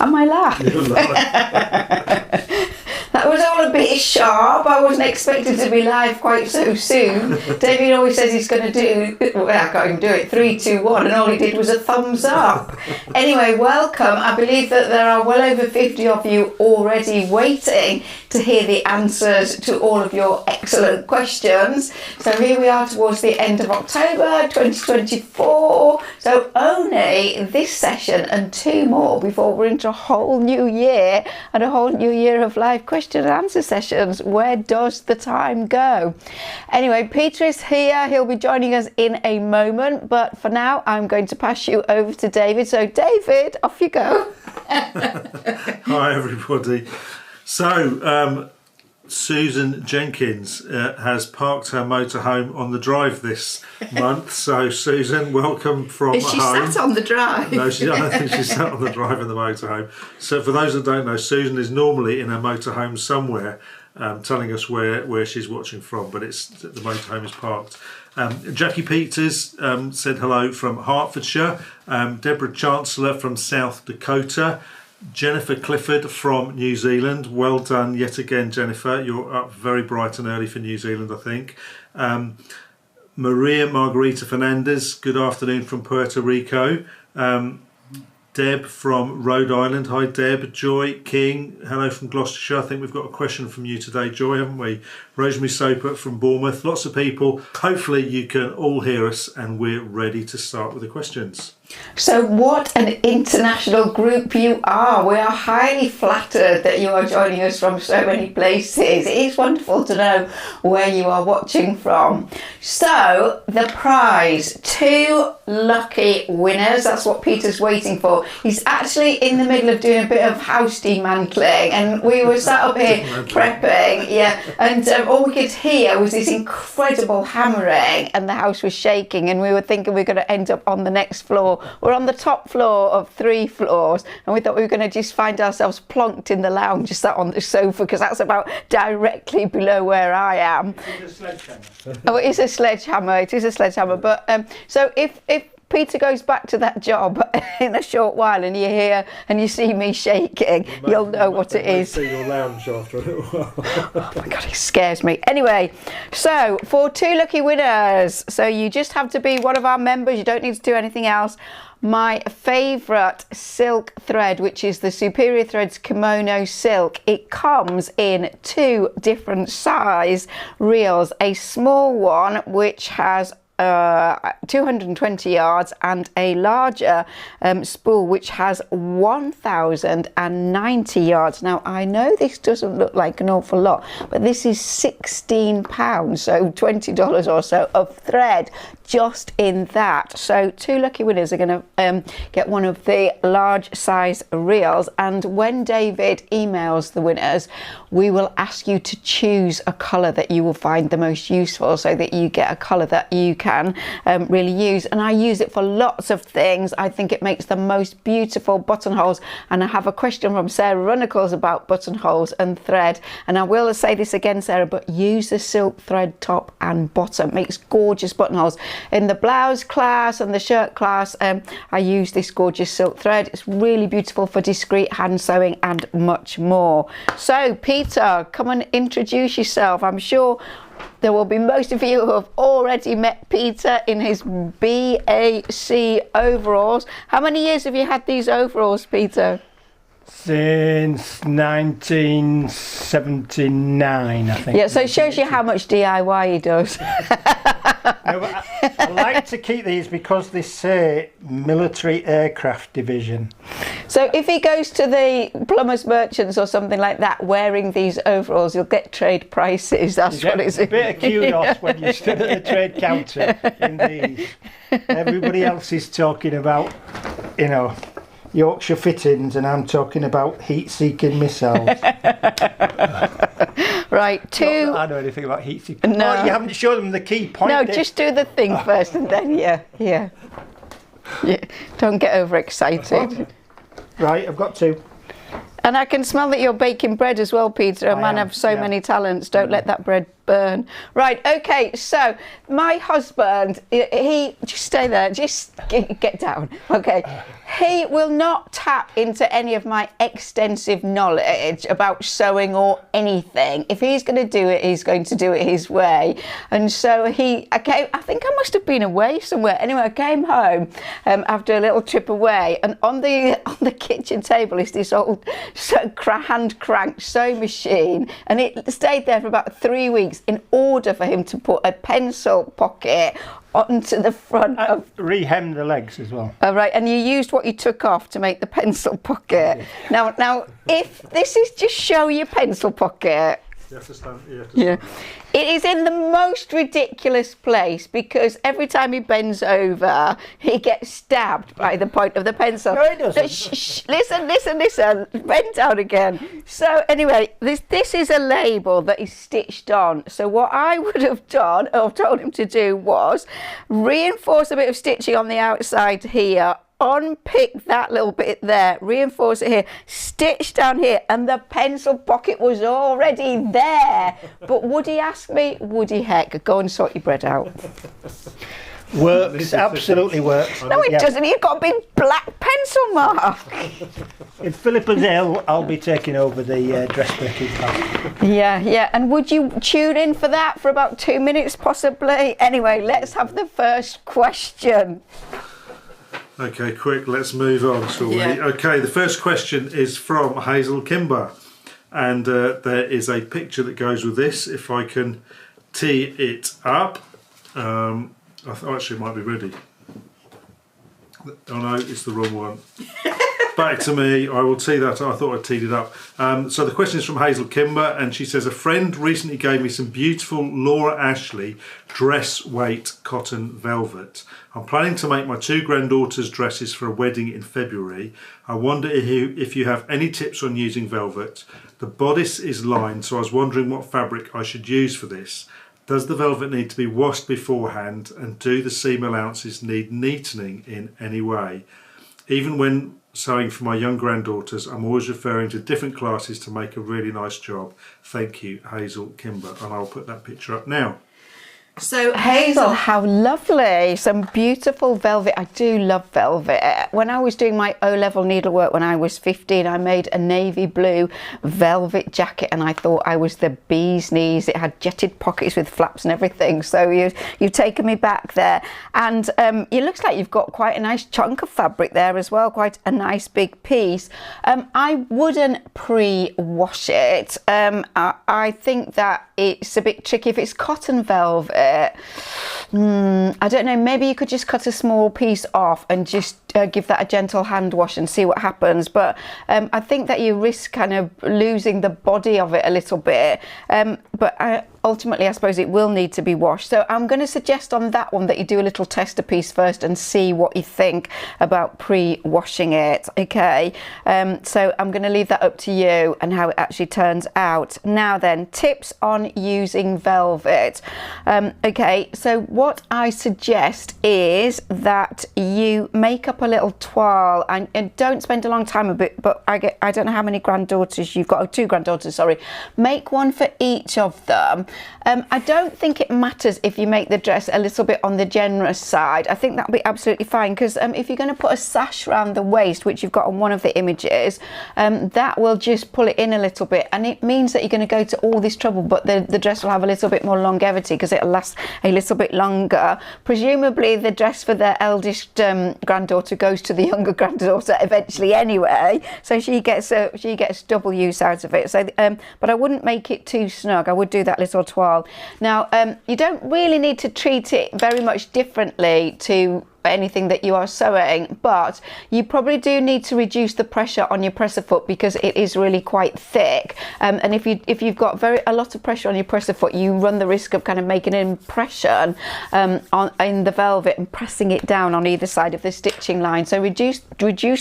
Am I live? That was all a bit sharp. I wasn't expecting to be live quite so soon. David always says he's going to do, well, I can't even do it, 3, 2, 1, and all he did was a thumbs up. Anyway, welcome. I believe that there are well over 50 of you already waiting to hear the answers to all of your excellent questions. So here we are towards the end of October 2024. So only this session and 2 more before we're into a whole new year and a whole new year of live question and answer sessions. Where does the time go? Anyway, Peter is here. He'll be joining us in a moment, but for now I'm going to pass you over to David. So David, off you go. Hi everybody. So Susan Jenkins has parked her motorhome on the drive this month. So Susan, welcome from Is she home. sat on the drive? No, I don't think she's sat on the drive of the motorhome. So for those that don't know, Susan is normally in her motorhome somewhere, telling us where she's watching from, but it's the motorhome is parked. Jackie Peters said hello from Hertfordshire. Deborah Chancellor from South Dakota. Jennifer Clifford from New Zealand. Well done yet again, Jennifer. You're up very bright and early for New Zealand, I think. Maria Margarita Fernandez, good afternoon from Puerto Rico. Deb from Rhode Island. Hi Deb. Joy King, hello from Gloucestershire. I think we've got a question from you today, Joy, haven't we? Rosemary Soper from Bournemouth. Lots of people. Hopefully you can all hear us and we're ready to start with the questions. So what an international group you are. We are highly flattered that you are joining us from so many places. It is wonderful to know where you are watching from. So the prize, 2 lucky winners. That's what Peter's waiting for. He's actually in the middle of doing a bit of house demantling, and we were sat up here prepping, and all we could hear was this incredible hammering and the house was shaking, and we were thinking we were going to end up on the next floor. We're on the top floor of 3 floors, and we thought we were going to just find ourselves plonked in the lounge, just sat on the sofa, because that's about directly below where I am. It's a sledgehammer. Oh, it is a sledgehammer. It is a sledgehammer. But so if Peter goes back to that job in a short while and you hear and you see me shaking, you'll know what it is. See your lounge after a little while. Oh my God, it scares me. Anyway, so for 2 lucky winners, so you just have to be one of our members. You don't need to do anything else. My favourite silk thread, which is the Superior Threads Kimono Silk. It comes in 2 different size reels. A small one, which has 220 yards, and a larger spool which has 1,090 yards. Now I know this doesn't look like an awful lot, but this is £16, so $20 or so of thread just in that. So 2 lucky winners are going to get one of the large size reels, and when David emails the winners, we will ask you to choose a colour that you will find the most useful, so that you get a colour that you can really use. And I use it for lots of things. I think it makes the most beautiful buttonholes, and I have a question from Sarah Runnacles about buttonholes and thread, and I will say this again, Sarah, but use the silk thread top and bottom. Makes gorgeous buttonholes. In the blouse class and the shirt class, I use this gorgeous silk thread. It's really beautiful for discreet hand sewing and much more. So Peter, come and introduce yourself. I'm sure there will be most of you who have already met Peter in his BAC overalls. How many years have you had these overalls, Peter? Since 1979, I think. Yeah, so it shows you how much DIY he does. No, but I like to keep these because they say Military Aircraft Division. So if he goes to the Plumbers Merchants or something like that wearing these overalls, you'll get trade prices. That's what it's. A bit of kudos when you stood at the trade counter in these. Everybody else is talking about, you know, Yorkshire fittings, and I'm talking about heat-seeking missiles. Right, 2. Not that I know anything about heat-seeking. No. Oh, you haven't shown them the key point. No, just do the thing first, and then yeah. Don't get overexcited. Right, I've got 2. And I can smell that you're baking bread as well, Peter. A man of so many talents. Don't let that bread burn. Right, okay, so my husband, he just stay there, just get down. Okay, He will not tap into any of my extensive knowledge about sewing or anything. If he's going to do it, he's going to do it his way. And so I think I must have been away somewhere. Anyway, I came home after a little trip away, and on the kitchen table is this old hand cranked sewing machine, and it stayed there for about 3 weeks in order for him to put a pencil pocket onto the front of... Rehem the legs as well. Oh, right, and you used what you took off to make the pencil pocket. Now, if this is just show your pencil pocket... You have to stand. Yeah. It is in the most ridiculous place because every time he bends over, he gets stabbed by the point of the pencil. No, he doesn't. Listen. Bend down again. So anyway, this is a label that is stitched on. So what I would have done, or told him to do, was reinforce a bit of stitching on the outside here, unpick that little bit there, reinforce it here, stitch down here, and the pencil pocket was already there. But would he ask me? Would he heck? Go and sort your bread out. Works, absolutely works. No, it doesn't. You've got a big black pencil mark. If Philippa's ill, I'll be taking over the dressmaking part. Yeah. And would you tune in for that for about 2 minutes, possibly? Anyway, let's have the first question. Okay, quick, let's move on, shall we? Yeah. Okay, the first question is from Hazel Kimber, and there is a picture that goes with this. If I can tee it up, actually it might be ready. Oh no, it's the wrong one. Back to me, I will tee that up. I thought I teed it up. So the question is from Hazel Kimber, and she says, a friend recently gave me some beautiful Laura Ashley dress weight cotton velvet. I'm planning to make my 2 granddaughters' dresses for a wedding in February. I wonder if you have any tips on using velvet. The bodice is lined, so I was wondering what fabric I should use for this. Does the velvet need to be washed beforehand, and do the seam allowances need neatening in any way? Even when sewing for my young granddaughters, I'm always referring to different classes to make a really nice job. Thank you, Hazel Kimber. And I'll put that picture up now. So Hazel, how lovely. Some beautiful velvet. I do love velvet. When I was doing my O-level needlework when I was 15, I made a navy blue velvet jacket, and I thought I was the bee's knees. It had jetted pockets with flaps and everything. So you've taken me back there. And it looks like you've got quite a nice chunk of fabric there as well, quite a nice big piece. I wouldn't pre-wash it. I think that it's a bit tricky. If it's cotton velvet, I don't know, maybe you could just cut a small piece off and just give that a gentle hand wash and see what happens. But I think that you risk kind of losing the body of it a little bit. But ultimately, I suppose it will need to be washed. So I'm going to suggest on that one that you do a little tester piece first and see what you think about pre-washing it. Okay, so I'm going to leave that up to you and how it actually turns out. Now then, tips on using velvet. Okay, so what I suggest is that you make up a little toile and don't spend a long time with it, but I don't know how many granddaughters you've got. 2 granddaughters, sorry. Make one for each of them. I don't think it matters if you make the dress a little bit on the generous side. I think that'll be absolutely fine, because if you're going to put a sash around the waist, which you've got on one of the images, that will just pull it in a little bit, and it means that you're going to go to all this trouble, but the dress will have a little bit more longevity because it'll last a little bit longer. Presumably the dress for the eldest granddaughter goes to the younger granddaughter eventually anyway, so she gets double use out of it. So but I wouldn't make it too snug. I would do that little toile. Now you don't really need to treat it very much differently to anything that you are sewing, but you probably do need to reduce the pressure on your presser foot because it is really quite thick, and if you've got a lot of pressure on your presser foot, you run the risk of kind of making an impression in the velvet and pressing it down on either side of the stitching line. So reduce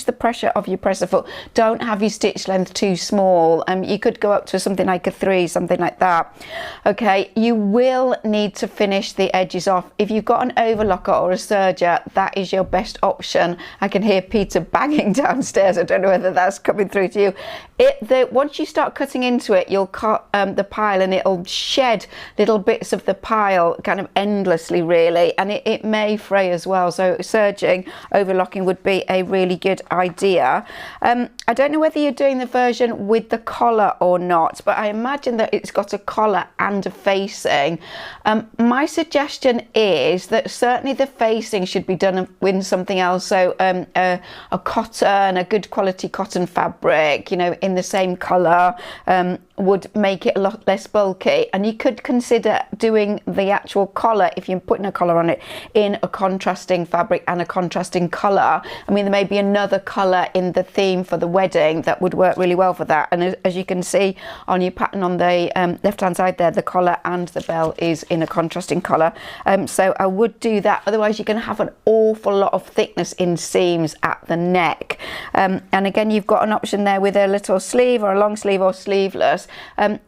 the pressure of your presser foot. Don't have your stitch length too small. You could go up to something like a 3, something like that. Okay, you will need to finish the edges off. If you've got an overlocker or a serger, that is your best option. I can hear Peter banging downstairs. I don't know whether that's coming through to you. Once you start cutting into it, you'll cut the pile and it'll shed little bits of the pile kind of endlessly, really, and it may fray as well. So serging, overlocking would be a really good idea. I don't know whether you're doing the version with the collar or not, but I imagine that it's got a collar and a facing. My suggestion is that certainly the facing should be done with something else, so a cotton, a good quality cotton fabric, you know, in the same colour, would make it a lot less bulky. And you could consider doing the actual collar, if you're putting a collar on it, in a contrasting fabric and a contrasting colour. I mean, there may be another colour in the theme for the wedding that would work really well for that. And as you can see on your pattern on the left hand side there, the collar and the bell is in a contrasting colour. So I would do that. Otherwise you're going to have an awful lot of thickness in seams at the neck. And again, you've got an option there with a little sleeve or a long sleeve or sleeveless.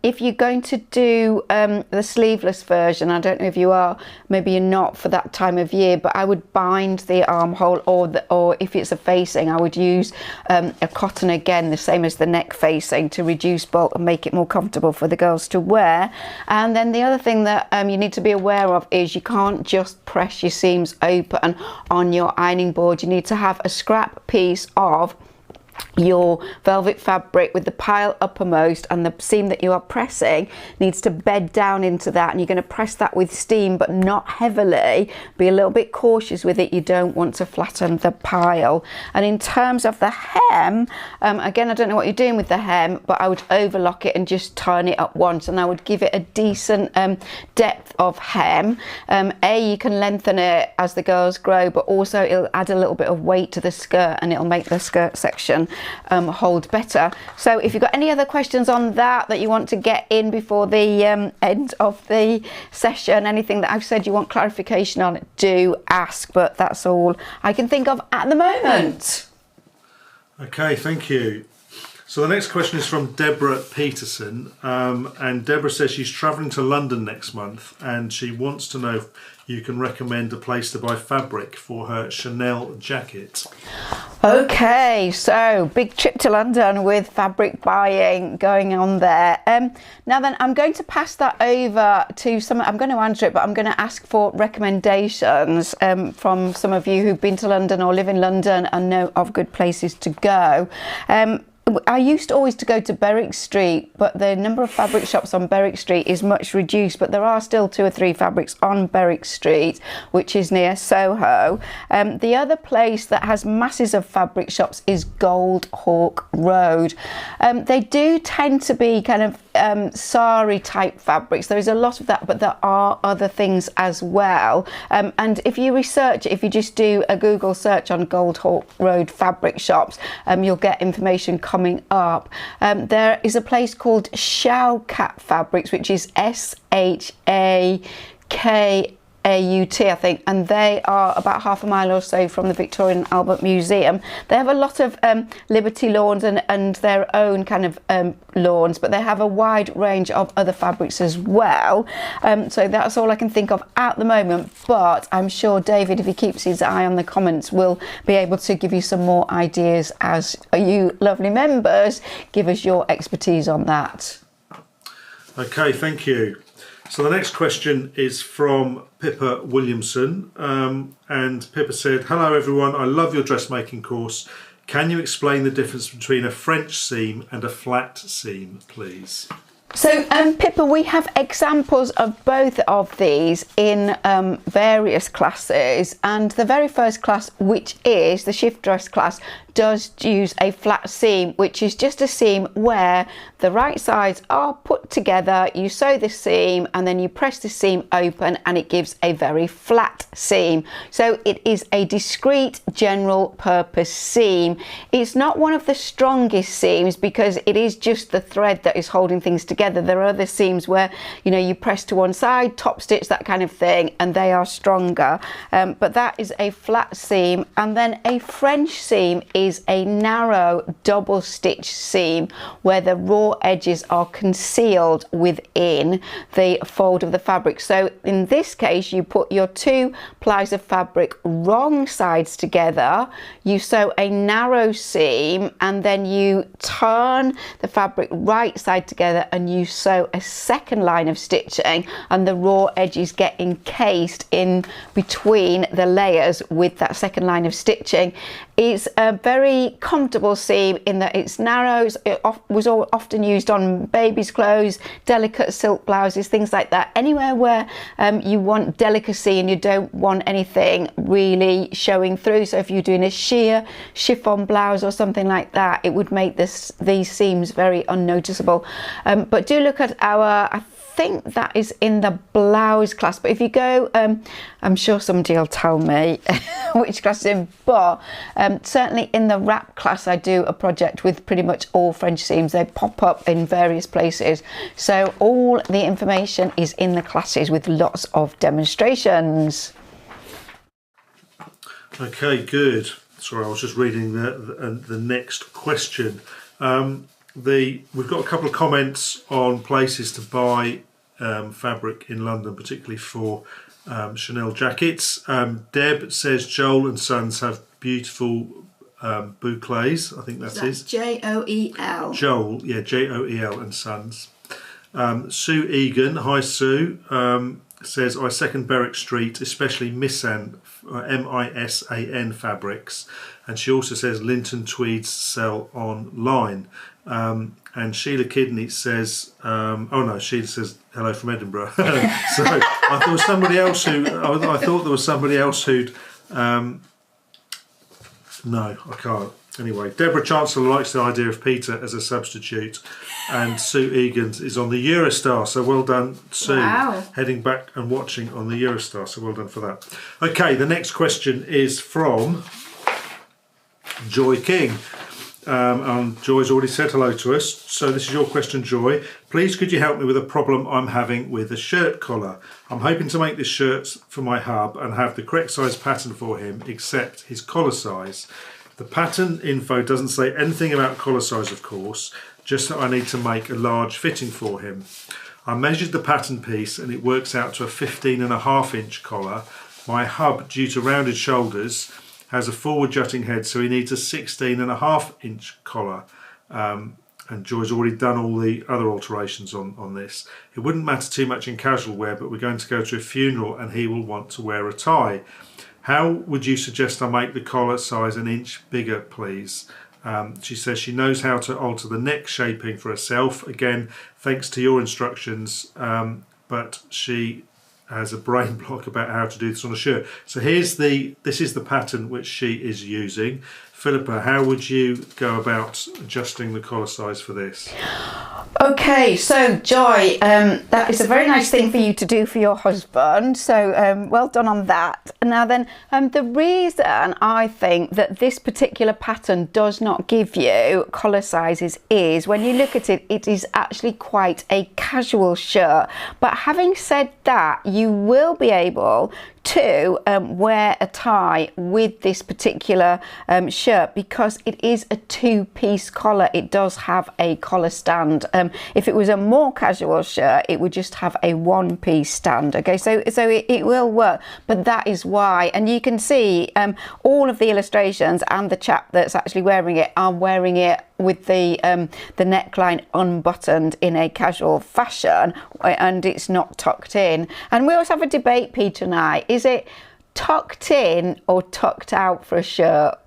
If you're going to do the sleeveless version, I don't know if you are, maybe you're not for that time of year, but I would bind the armhole, or if it's a facing, I would use a cotton again, the same as the neck facing, to reduce bulk and make it more comfortable for the girls to wear. And then the other thing that you need to be aware of is you can't just press your seams open on your ironing board. You need to have a scrap piece of your velvet fabric with the pile uppermost, and the seam that you are pressing needs to bed down into that, and you're going to press that with steam but not heavily. Be a little bit cautious with it, you don't want to flatten the pile. And in terms of the hem, again, I don't know what you're doing with the hem, but I would overlock it and just turn it up once, and I would give it a decent depth of hem. You can lengthen it as the girls grow, but also it'll add a little bit of weight to the skirt and it'll make the skirt section hold better. So if you've got any other questions on that you want to get in before the end of the session, anything that I've said you want clarification on, do ask, but that's all I can think of at the moment. Okay, thank you. So the next question is from Deborah Peterson, and Deborah says she's travelling to London next month and she wants to know if you can recommend a place to buy fabric for her Chanel jacket. Okay, so big trip to London with fabric buying going on there. Now then, I'm going to pass that over to I'm going to answer it, but I'm going to ask for recommendations from some of you who've been to London or live in London and know of good places to go. I used always to go to Berwick Street, but the number of fabric shops on Berwick Street is much reduced, but there are still 2 or 3 fabrics on Berwick Street, which is near Soho. The other place that has masses of fabric shops is Gold Hawk Road. They do tend to be kind of sari type fabrics. There is a lot of that, but there are other things as well. And if you research, if you just do a Google search on Gold Hawk Road fabric shops, you'll get information coming up. There is a place called Shaukat Fabrics, which is SHAKAUT, I think, and they are about half a mile or so from the Victoria and Albert Museum. They have a lot of Liberty lawns and their own kind of lawns, but they have a wide range of other fabrics as well. So that's all I can think of at the moment, but I'm sure David, if he keeps his eye on the comments, will be able to give you some more ideas as you lovely members give us your expertise on that. Okay, thank you. So the next question is from Pippa Williamson, and Pippa said, "Hello everyone, I love your dressmaking course. Can you explain the difference between a French seam and a flat seam, please?" So Pippa, we have examples of both of these in various classes, and the very first class, which is the shift dress class, does use a flat seam, which is just a seam where the right sides are put together, you sew the seam and then you press the seam open and it gives a very flat seam. So it is a discrete general purpose seam. It's not one of the strongest seams because it is just the thread that is holding things together. There are other seams where, you know, you press to one side, top stitch, that kind of thing, and they are stronger. But that is a flat seam. And then a French seam is a narrow double stitch seam where the raw edges are concealed within the fold of the fabric. So in this case, you put your 2 plies of fabric wrong sides together, you sew a narrow seam, and then you turn the fabric right side together and you sew a second line of stitching, and the raw edges get encased in between the layers with that second line of stitching. It's a very comfortable seam in that it's narrow. It was often used on babies' clothes, delicate silk blouses, things like that. Anywhere where you want delicacy and you don't want anything really showing through. So if you're doing a sheer chiffon blouse or something like that, it would make these seams very unnoticeable. But do look at our, I think that is in the blouse class, but if you go, I'm sure somebody will tell me which class in, but certainly in the wrap class I do a project with pretty much all French seams. They pop up in various places, so all the information is in the classes with lots of demonstrations. Okay, good. Sorry, I was just reading the next question. We've got a couple of comments on places to buy fabric in London, particularly for Chanel jackets. Deb says Joel and Sons have beautiful boucles. I think that's his. Joel. Joel, yeah, Joel and Sons. Sue Egan, hi Sue, says I second Berwick Street, especially Misan, M-I-S-A-N fabrics, and she also says Linton tweeds sell online. And Sheila Kidney says, oh no, Sheila says hello from Edinburgh. So I thought somebody else who, I thought there was somebody else who'd, no, I can't. Anyway, Deborah Chancellor likes the idea of Peter as a substitute, and Sue Egan is on the Eurostar, so well done, Sue. Wow. Heading back and watching on the Eurostar, so well done for that. Okay, the next question is from Joy King. And Joy's already said hello to us, so this is your question, Joy. Please could you help me with a problem I'm having with a shirt collar? I'm hoping to make this shirt for my hub and have the correct size pattern for him, except his collar size. The pattern info doesn't say anything about collar size, of course, just that I need to make a large fitting for him. I measured the pattern piece and it works out to a 15.5 inch collar. My hub, due to rounded shoulders, has a forward jutting head, so he needs a 16.5 inch collar. And Joy's already done all the other alterations on this. It wouldn't matter too much in casual wear, but we're going to go to a funeral and he will want to wear a tie. How would you suggest I make the collar size an inch bigger, please? She says she knows how to alter the neck shaping for herself. Again, thanks to your instructions, but she has a brain block about how to do this on a shirt. So this is the pattern which she is using. Philippa, how would you go about adjusting the collar size for this? Okay, so Joy, that is a very nice thing for you to do for your husband, so well done on that. Now then, the reason I think that this particular pattern does not give you collar sizes is, when you look at it, it is actually quite a casual shirt. But having said that, you will be able to wear a tie with this particular shirt because it is a two-piece collar. It does have a collar stand. If it was a more casual shirt, it would just have a one-piece stand. Okay, so it will work, but that is why. And you can see all of the illustrations, and the chap that's actually wearing it are wearing it with the neckline unbuttoned in a casual fashion, and it's not tucked in. And we also have a debate, Peter and I, is it tucked in or tucked out for a shirt?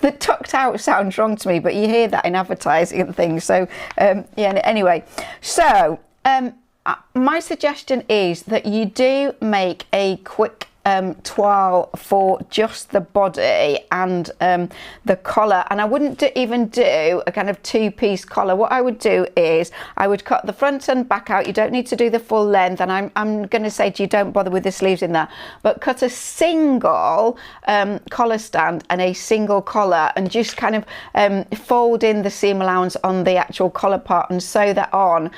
The tucked out sounds wrong to me, but you hear that in advertising and things. So yeah, anyway, so my suggestion is that you do make a quick toile for just the body and the collar, and I wouldn't even do a kind of two-piece collar. What I would do is I would cut the front and back out. You don't need to do the full length, and I'm going to say to you, don't bother with the sleeves in that, but cut a single collar stand and a single collar, and just kind of fold in the seam allowance on the actual collar part and sew that on,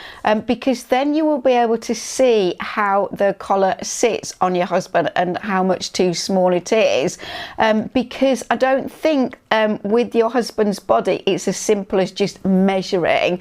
because then you will be able to see how the collar sits on your husband, and understand how much too small it is, because I don't think with your husband's body it's as simple as just measuring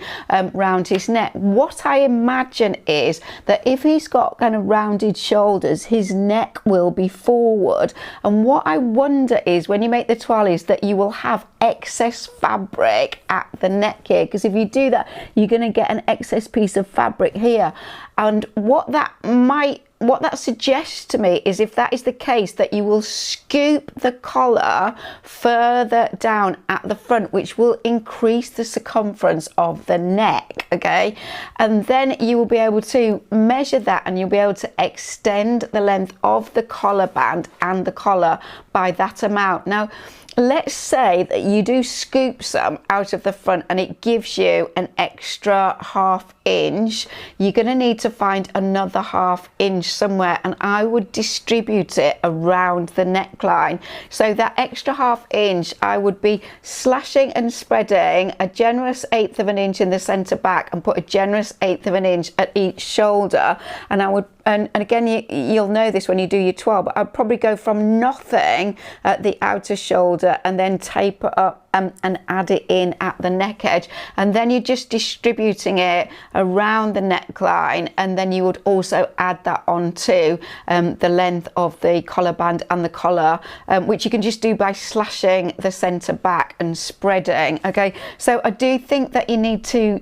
round his neck. What I imagine is that if he's got kind of rounded shoulders, his neck will be forward, and what I wonder is when you make the toile is that you will have excess fabric at the neck here, because if you do that you're going to get an excess piece of fabric here, and what that suggests to me is, if that is the case, that you will scoop the collar further down at the front, which will increase the circumference of the neck, okay? And then you will be able to measure that, and you'll be able to extend the length of the collar band and the collar by that amount. Now, let's say that you do scoop some out of the front and it gives you an extra ½ inch. You're going to need to find another ½ inch somewhere, and I would distribute it around the neckline. So that extra ½ inch, I would be slashing and spreading a generous 1/8 of an inch in the centre back and put a generous 1/8 of an inch at each shoulder. And I would, and again, you'll know this when you do your toile, but I'd probably go from nothing at the outer shoulder and then taper up and add it in at the neck edge, and then you're just distributing it around the neckline, and then you would also add that onto the length of the collar band and the collar, which you can just do by slashing the centre back and spreading. Okay, so I do think that you need to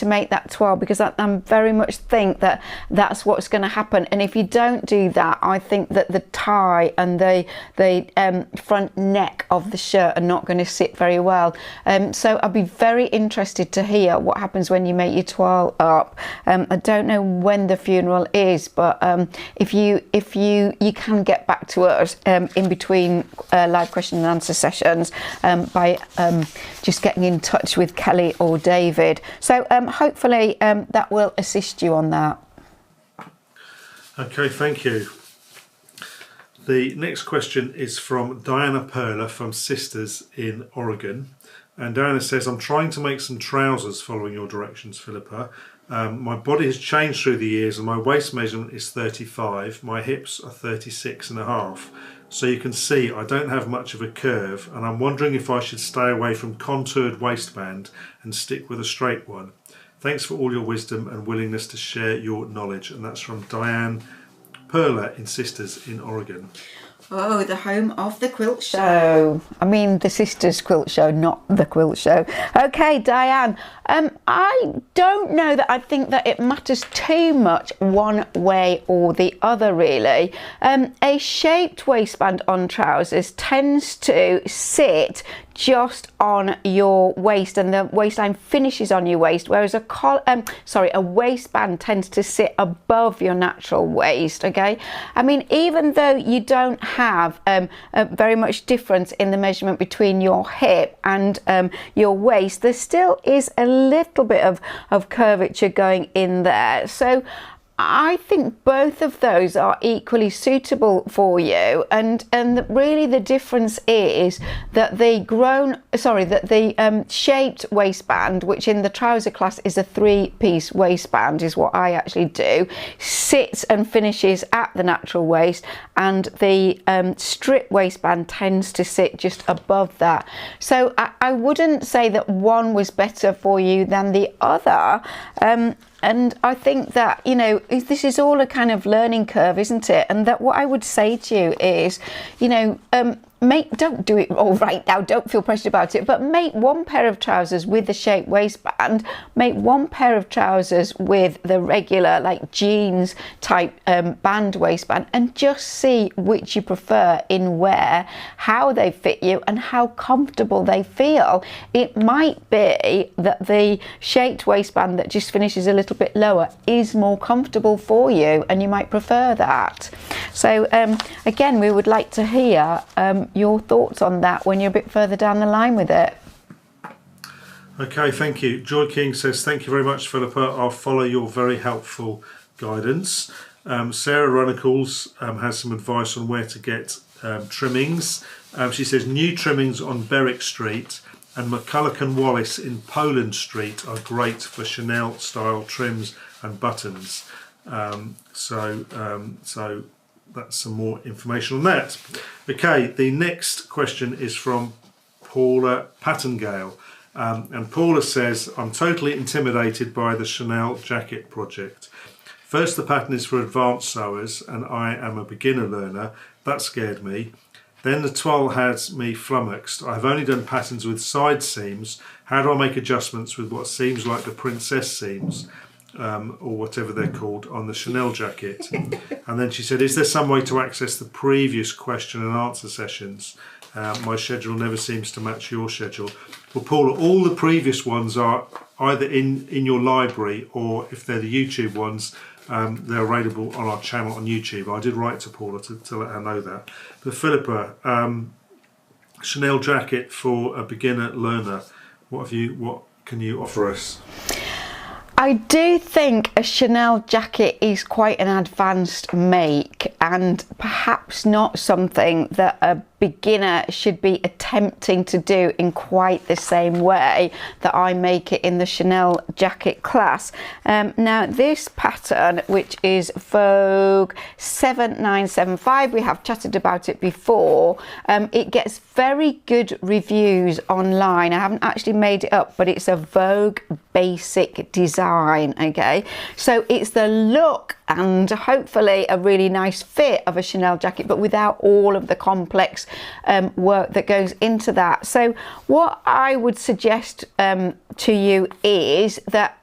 make that toile, because I very much think that that's what's going to happen. And if you don't do that, I think that the tie and the front neck of the shirt are not going to sit very well. So I'd be very interested to hear what happens when you make your toile up. I don't know when the funeral is, but if you can get back to us in between live question and answer sessions by just getting in touch with Kelly or David. So hopefully that will assist you on that. Okay, thank you. The next question is from Diana Perler from Sisters in Oregon. And Diana says, I'm trying to make some trousers following your directions, Philippa. My body has changed through the years and my waist measurement is 35. My hips are 36.5. So you can see I don't have much of a curve, and I'm wondering if I should stay away from contoured waistband and stick with a straight one. Thanks for all your wisdom and willingness to share your knowledge. And that's from Diane Perler in Sisters in Oregon. Oh, the home of the quilt show. I mean the Sisters Quilt Show, not the quilt show. Okay, Diane, I don't know that I think that it matters too much one way or the other, really. A shaped waistband on trousers tends to sit just on your waist, and the waistline finishes on your waist, whereas a waistband tends to sit above your natural waist. Okay, I mean, even though you don't have very much difference in the measurement between your hip and your waist, there still is a little bit of curvature going in there. So I think both of those are equally suitable for you, and really the difference is that the shaped waistband, which in the trouser class is a 3-piece waistband, is what I actually do, sits and finishes at the natural waist, and the strip waistband tends to sit just above that. So I wouldn't say that one was better for you than the other. And I think that, you know, this is all a kind of learning curve, isn't it? And that what I would say to you is, you know, don't do it all right now, don't feel pressured about it, but make one pair of trousers with the shaped waistband, make one pair of trousers with the regular like jeans type band waistband, and just see which you prefer in wear, how they fit you and how comfortable they feel. It might be that the shaped waistband that just finishes a little bit lower is more comfortable for you, and you might prefer that. So again, we would like to hear your thoughts on that when you're a bit further down the line with it. Okay, thank you. Joy King says, thank you very much, Philippa. I'll follow your very helpful guidance. Sarah Runnacles has some advice on where to get trimmings. She says new trimmings on Berwick Street and McCulloch and Wallace in Poland Street are great for Chanel style trims and buttons. So that's some more information on that. Okay, the next question is from Paula Pattengale. And Paula says, I'm totally intimidated by the Chanel Jacket project. First, the pattern is for advanced sewers and I am a beginner learner. That scared me. Then the toile has me flummoxed. I've only done patterns with side seams. How do I make adjustments with what seems like the princess seams, or whatever they're called, on the Chanel jacket? And then she said, is there some way to access the previous question and answer sessions? My schedule never seems to match your schedule. Well, Paula, all the previous ones are either in your library, or if they're the YouTube ones, they're available on our channel on YouTube. I did write to Paula to let her know that. But Philippa, Chanel jacket for a beginner learner. What can you offer us? I do think a Chanel jacket is quite an advanced make, and perhaps not something that a beginner should be attempting to do in quite the same way that I make it in the Chanel jacket class. Now this pattern, which is Vogue 7975, we have chatted about it before, it gets very good reviews online. I haven't actually made it up, but it's a Vogue basic design. Okay, so it's the look and hopefully a really nice fit of a Chanel jacket, but without all of the complex work that goes into that. So what I would suggest to you is that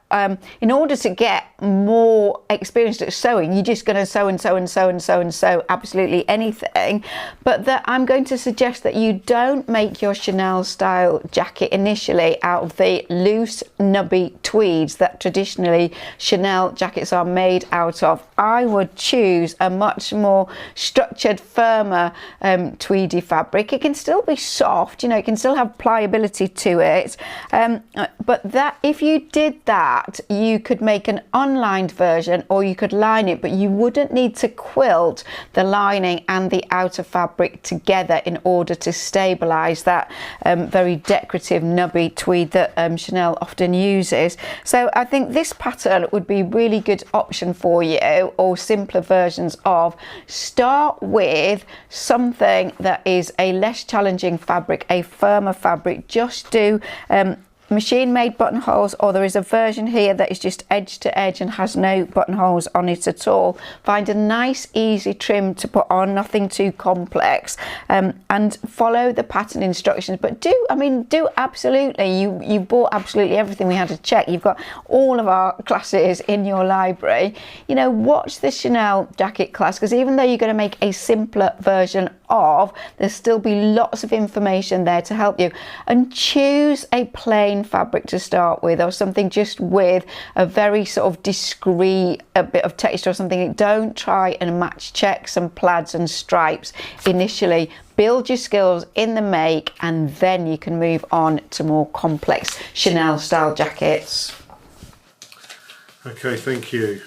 in order to get more experience at sewing, you're just going to sew and sew and sew and sew and sew absolutely anything. But that I'm going to suggest that you don't make your Chanel style jacket initially out of the loose nubby tweeds that traditionally Chanel jackets are made out of. I would choose a much more structured, firmer tweedy fabric. It can still be soft, you know, it can still have pliability to it, but that if you did that, you could make an unlined version, or you could line it, but you wouldn't need to quilt the lining and the outer fabric together in order to stabilize that very decorative nubby tweed that Chanel often uses. So I think this pattern would be a really good option for you, or simpler versions of. Start with something that is a less challenging fabric, a firmer fabric. Just do machine made buttonholes, or there is a version here that is just edge to edge and has no buttonholes on it at all. Find a nice easy trim to put on, nothing too complex, and follow the pattern instructions. But do absolutely, you bought absolutely everything we had to check. You've got all of our classes in your library. You know, watch the Chanel jacket class, because even though you're going to make a simpler version of, there'll still be lots of information there to help you. And choose a plain fabric to start with, or something just with a very sort of discreet a bit of texture or something. Don't try and match checks and plaids and stripes initially. Build your skills in the make, and then you can move on to more complex Chanel style jackets. Okay, thank you.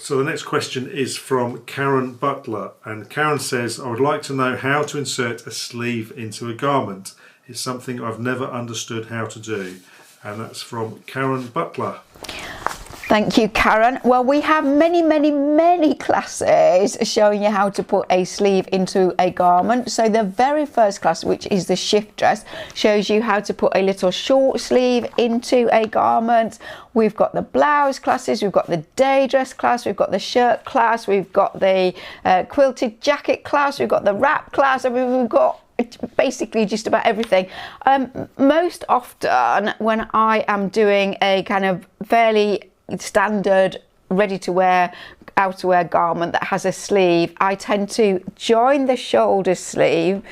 So the next question is from Karen Butler, and Karen says, I would like to know how to insert a sleeve into a garment. It's something I've never understood how to do. And that's from Karen Butler. Thank you, Karen. Well, we have many classes showing you how to put a sleeve into a garment. So the very first class, which is the shift dress, shows you how to put a little short sleeve into a garment. We've got the blouse classes, we've got the day dress class, we've got the shirt class, we've got the quilted jacket class, we've got the wrap class. I mean, we've got basically just about everything. Most often when I am doing a kind of fairly standard ready to wear outerwear garment that has a sleeve, I tend to join the shoulder seam,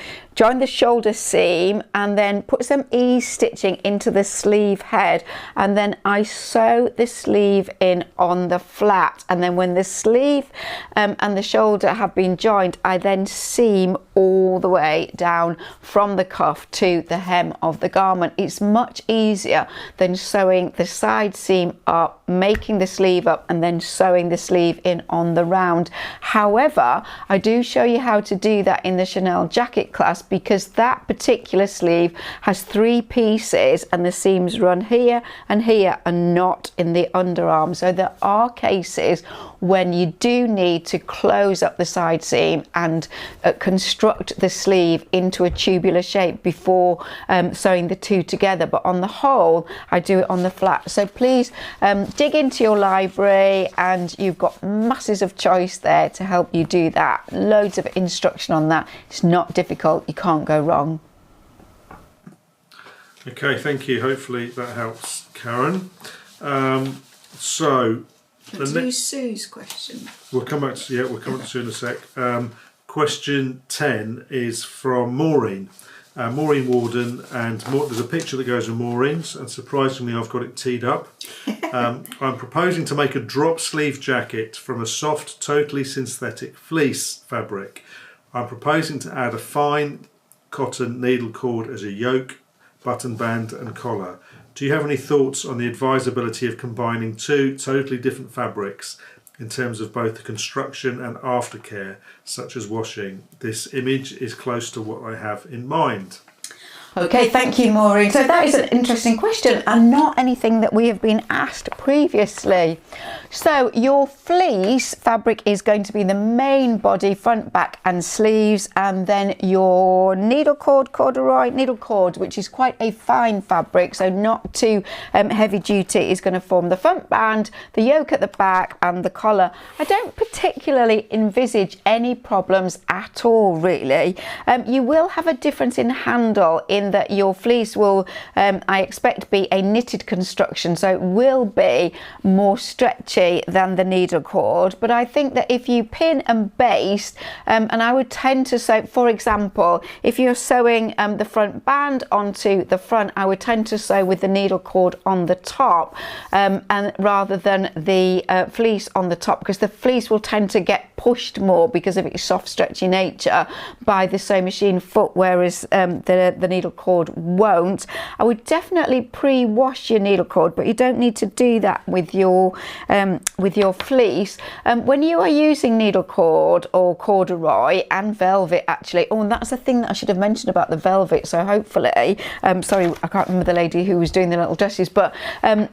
and then put some ease stitching into the sleeve head, and then I sew the sleeve in on the flat. And then when the sleeve and the shoulder have been joined, I then seam all the way down from the cuff to the hem of the garment. It's much easier than sewing the side seam up, making the sleeve up, and then sewing the sleeve in on the round. However, I do show you how to do that in the Chanel jacket class, fast because that particular sleeve has 3 pieces and the seams run here and not in the underarm. So there are cases when you do need to close up the side seam and construct the sleeve into a tubular shape before sewing the two together, but on the whole I do it on the flat. So please dig into your library, and you've got masses of choice there to help you do that. Loads of instruction on that. It's not difficult, you can't go wrong. Okay, thank you. Hopefully that helps, Karen. So Sue's question. We'll come back to Sue in a sec. Question 10 is from Maureen. Maureen Warden, and there's a picture that goes with Maureen's, and surprisingly I've got it teed up. I'm proposing to make a drop sleeve jacket from a soft, totally synthetic fleece fabric. I'm proposing to add a fine cotton needle cord as a yoke, button band and collar. Do you have any thoughts on the advisability of combining 2 totally different fabrics in terms of both the construction and aftercare, such as washing? This image is close to what I have in mind. Okay, thank you, Maureen. So that is an interesting question and not anything that we have been asked previously. So your fleece fabric is going to be the main body, front, back and sleeves, and then your needle cord, corduroy needle cord, which is quite a fine fabric, so not too heavy duty, is going to form the front band, the yoke at the back and the collar. I don't particularly envisage any problems at all, really. You will have a difference in handle in that your fleece will, I expect, be a knitted construction, so it will be more stretchy than the needle cord. But I think that if you pin and baste, and I would tend to sew, for example, if you're sewing the front band onto the front, I would tend to sew with the needle cord on the top, and rather than the fleece on the top, because the fleece will tend to get pushed more because of its soft, stretchy nature by the sewing machine foot, whereas the needle cord won't. I would definitely pre-wash your needle cord, but you don't need to do that with your fleece. When you are using needle cord or corduroy and velvet, actually, oh, and that's the thing that I should have mentioned about the velvet. So hopefully, sorry, I can't remember the lady who was doing the little dresses, but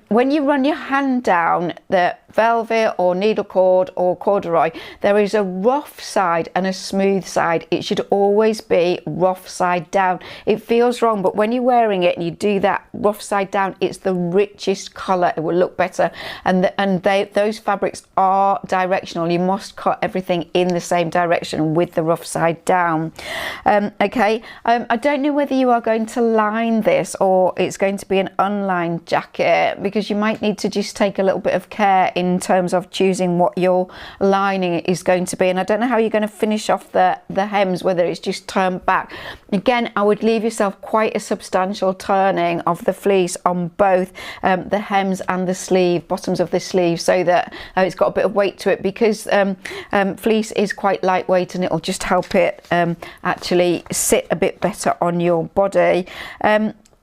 when you run your hand down the velvet or needle cord or corduroy, there is a rough side and a smooth side. It should always be rough side down. It feels wrong, but when you're wearing it and you do that rough side down, it's the richest colour. It will look better, and those fabrics are directional. You must cut everything in the same direction with the rough side down. Okay, I don't know whether you are going to line this or it's going to be an unlined jacket, because you might need to just take a little bit of care in terms of choosing what your lining is going to be. And I don't know how you're going to finish off the hems, whether it's just turned back. Again, I would leave yourself quite a substantial turning of the fleece on both the hems and the sleeve, bottoms of the sleeve, so that it's got a bit of weight to it, because fleece is quite lightweight and it'll just help it actually sit a bit better on your body.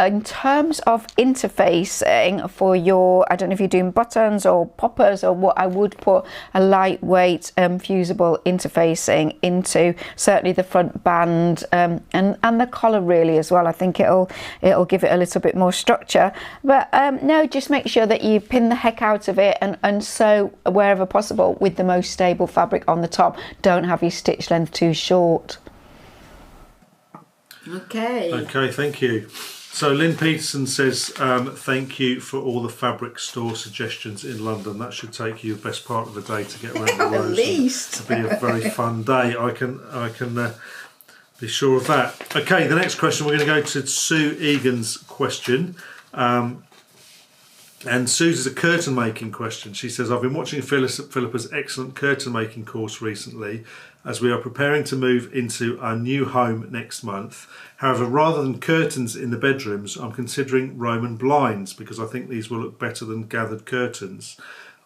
In terms of interfacing for your, I don't know if you're doing buttons or poppers or what, I would put a lightweight fusible interfacing into certainly the front band and the collar really as well. I think it'll give it a little bit more structure. But no, just make sure that you pin the heck out of it and sew wherever possible with the most stable fabric on the top. Don't have your stitch length too short. Okay, thank you. So Lynn Peterson says, thank you for all the fabric store suggestions in London. That should take you the best part of the day to get around the rows. At least. It'll be a very fun day. I can be sure of that. Okay, the next question, we're going to go to Sue Egan's question. And Sue's is a curtain making question. She says, I've been watching Philippa's excellent curtain making course recently, as we are preparing to move into our new home next month. However, rather than curtains in the bedrooms, I'm considering Roman blinds, because I think these will look better than gathered curtains.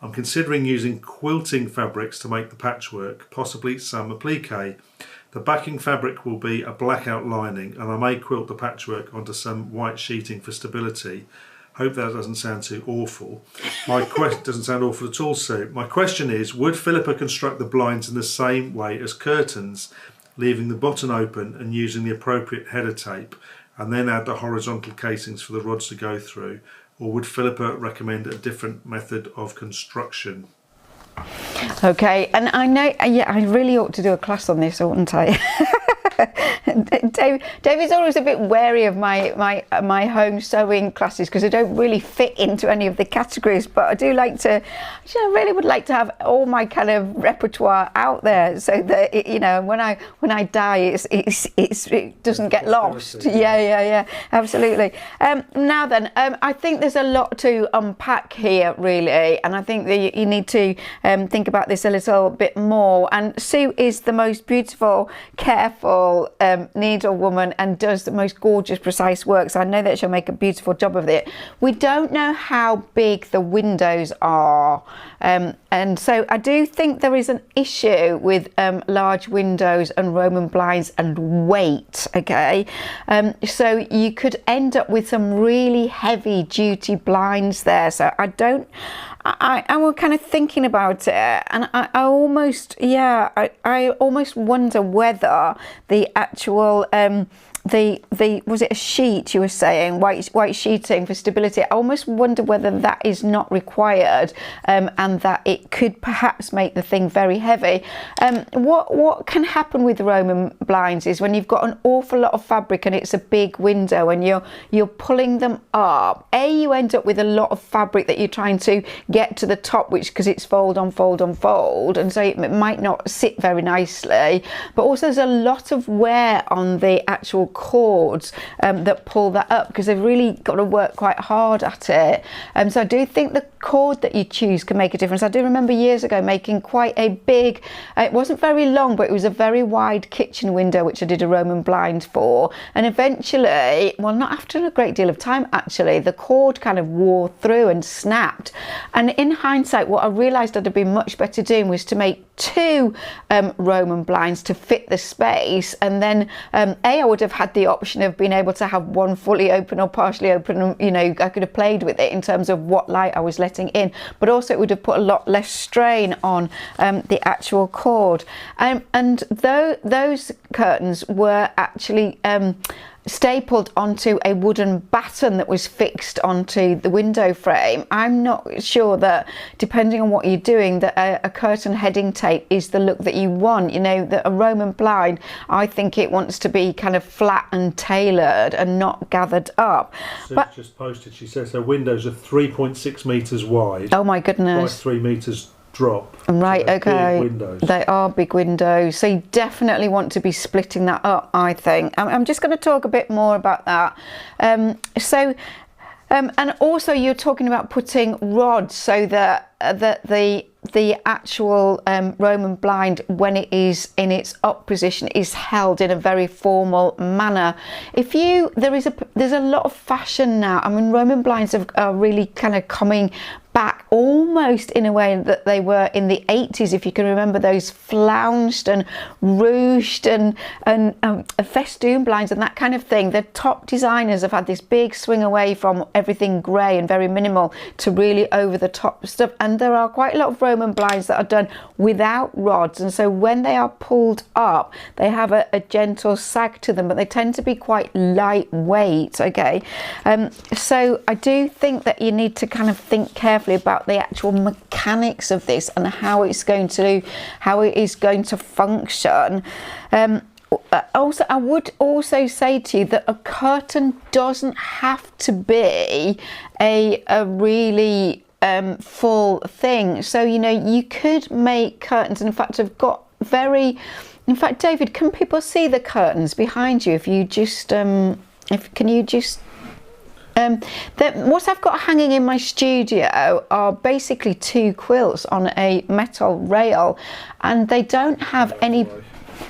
I'm considering using quilting fabrics to make the patchwork, possibly some applique. The backing fabric will be a blackout lining, and I may quilt the patchwork onto some white sheeting for stability. Hope that doesn't sound too awful. Doesn't sound awful at all, Sue. My question is, would Philippa construct the blinds in the same way as curtains? leaving the button open and using the appropriate header tape, and then add the horizontal casings for the rods to go through? Or would Philippa recommend a different method of construction? Okay, and I know, yeah, I really ought to do a class on this, oughtn't I? David's always a bit wary of my home sewing classes because I don't really fit into any of the categories, but I do like to, I really would like to have all my kind of repertoire out there so that when I die it doesn't get lost. Yeah, absolutely. Now then, I think there's a lot to unpack here really, and I think that you need to think about this a little bit more. And Sue is the most beautiful, careful needlewoman and does the most gorgeous, precise work, so I know that she'll make a beautiful job of it. We don't know how big the windows are, and so I do think there is an issue with large windows and Roman blinds and weight. Okay, so you could end up with some really heavy duty blinds there, so I'm kind of thinking about it, and I almost wonder whether the actual was it a sheet you were saying, white sheeting for stability? I almost wonder whether that is not required, and that it could perhaps make the thing very heavy. What can happen with Roman blinds is when you've got an awful lot of fabric and it's a big window and you're pulling them up, you end up with a lot of fabric that you're trying to get to the top, which because it's fold on fold on fold, and so it might not sit very nicely, but also there's a lot of wear on the actual cords that pull that up because they've really got to work quite hard at it. So I do think the cord that you choose can make a difference. I do remember years ago making quite a big, it wasn't very long, but it was a very wide kitchen window which I did a Roman blind for, and eventually, well, not after a great deal of time actually, the cord kind of wore through and snapped, and in hindsight what I realised I'd have been much better doing was to make two Roman blinds to fit the space, and then I would have had the option of being able to have one fully open or partially open, and I could have played with it in terms of what light I was letting in, but also it would have put a lot less strain on the actual cord, and those curtains were actually stapled onto a wooden batten that was fixed onto the window frame. I'm not sure that, depending on what you're doing, that a curtain heading tape is the look that you want. That a Roman blind, I think it wants to be kind of flat and tailored and not gathered up. But just posted, she says her windows are 3.6 metres wide. Oh my goodness. By 3 metres drop. Right, so okay. Big windows. They are big windows, so you definitely want to be splitting that up, I think. I'm just going to talk a bit more about that. And also you're talking about putting rods so that the actual Roman blind, when it is in its up position, is held in a very formal manner. There's a lot of fashion now. I mean, Roman blinds are really kind of coming back almost in a way that they were in the 80s, if you can remember those flounced and ruched and festoon blinds and that kind of thing. The top designers have had this big swing away from everything grey and very minimal to really over the top stuff, and there are quite a lot of Roman blinds that are done without rods, and so when they are pulled up they have a gentle sag to them, but they tend to be quite lightweight. Okay, so I do think that you need to kind of think carefully about the actual mechanics of this and how it is going to function. Also, I would also say to you that a curtain doesn't have to be a really full thing. So you could make curtains, and in fact I've got in fact, David, can people see the curtains behind you if you just what I've got hanging in my studio are basically two quilts on a metal rail, and they don't have any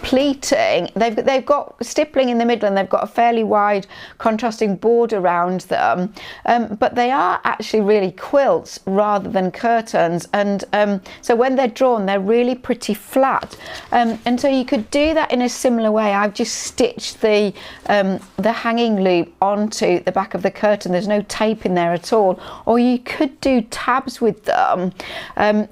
pleating. They've got stippling in the middle, and they've got a fairly wide contrasting board around them, but they are actually really quilts rather than curtains, and so when they're drawn they're really pretty flat, and so you could do that in a similar way. I've just stitched the hanging loop onto the back of the curtain. There's no tape in there at all, or you could do tabs with them,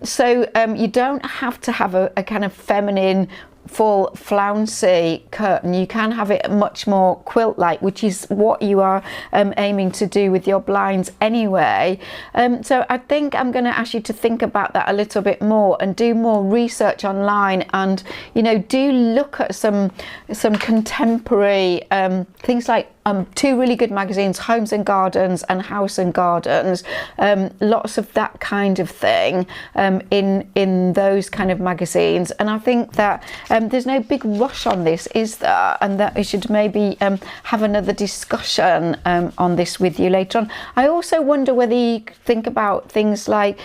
so you don't have to have a kind of feminine full flouncy curtain. You can have it much more quilt-like, which is what you are aiming to do with your blinds anyway. So I think I'm going to ask you to think about that a little bit more and do more research online, and do look at some contemporary things like two really good magazines, Homes and Gardens and House and Gardens. Lots of that kind of thing in those kind of magazines. And I think that there's no big rush on this, is there? And that we should maybe have another discussion on this with you later on. I also wonder whether you think about things like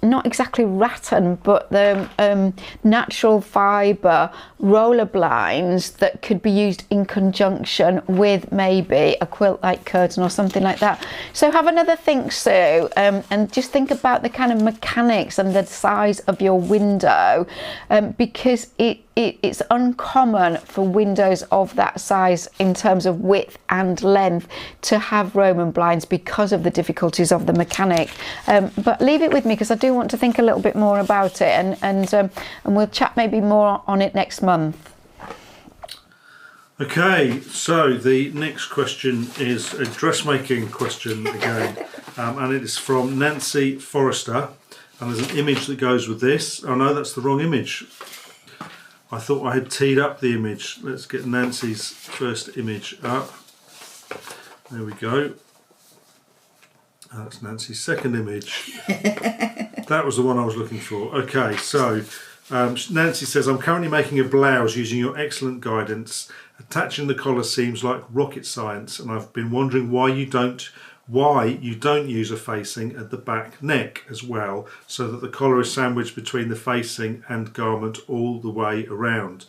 not exactly rattan, but the natural fibre roller blinds that could be used in conjunction with maybe a quilt-like curtain or something like that. So have another think, Sue, and just think about the kind of mechanics and the size of your window, because it's uncommon for windows of that size in terms of width and length to have Roman blinds because of the difficulties of the mechanic. But leave it with me, because I do want to think a little bit more about it, and we'll chat maybe more on it next month. Okay, so the next question is a dressmaking question again, and it is from Nancy Forrester, and there's an image that goes with this. Oh no, that's the wrong image. I thought I had teed up the image. Let's get Nancy's first image up. There we go. That's Nancy's second image. That was the one I was looking for. Okay, so Nancy says, I'm currently making a blouse using your excellent guidance. Attaching the collar seems like rocket science, and I've been wondering why you don't use a facing at the back neck as well, so that the collar is sandwiched between the facing and garment all the way around.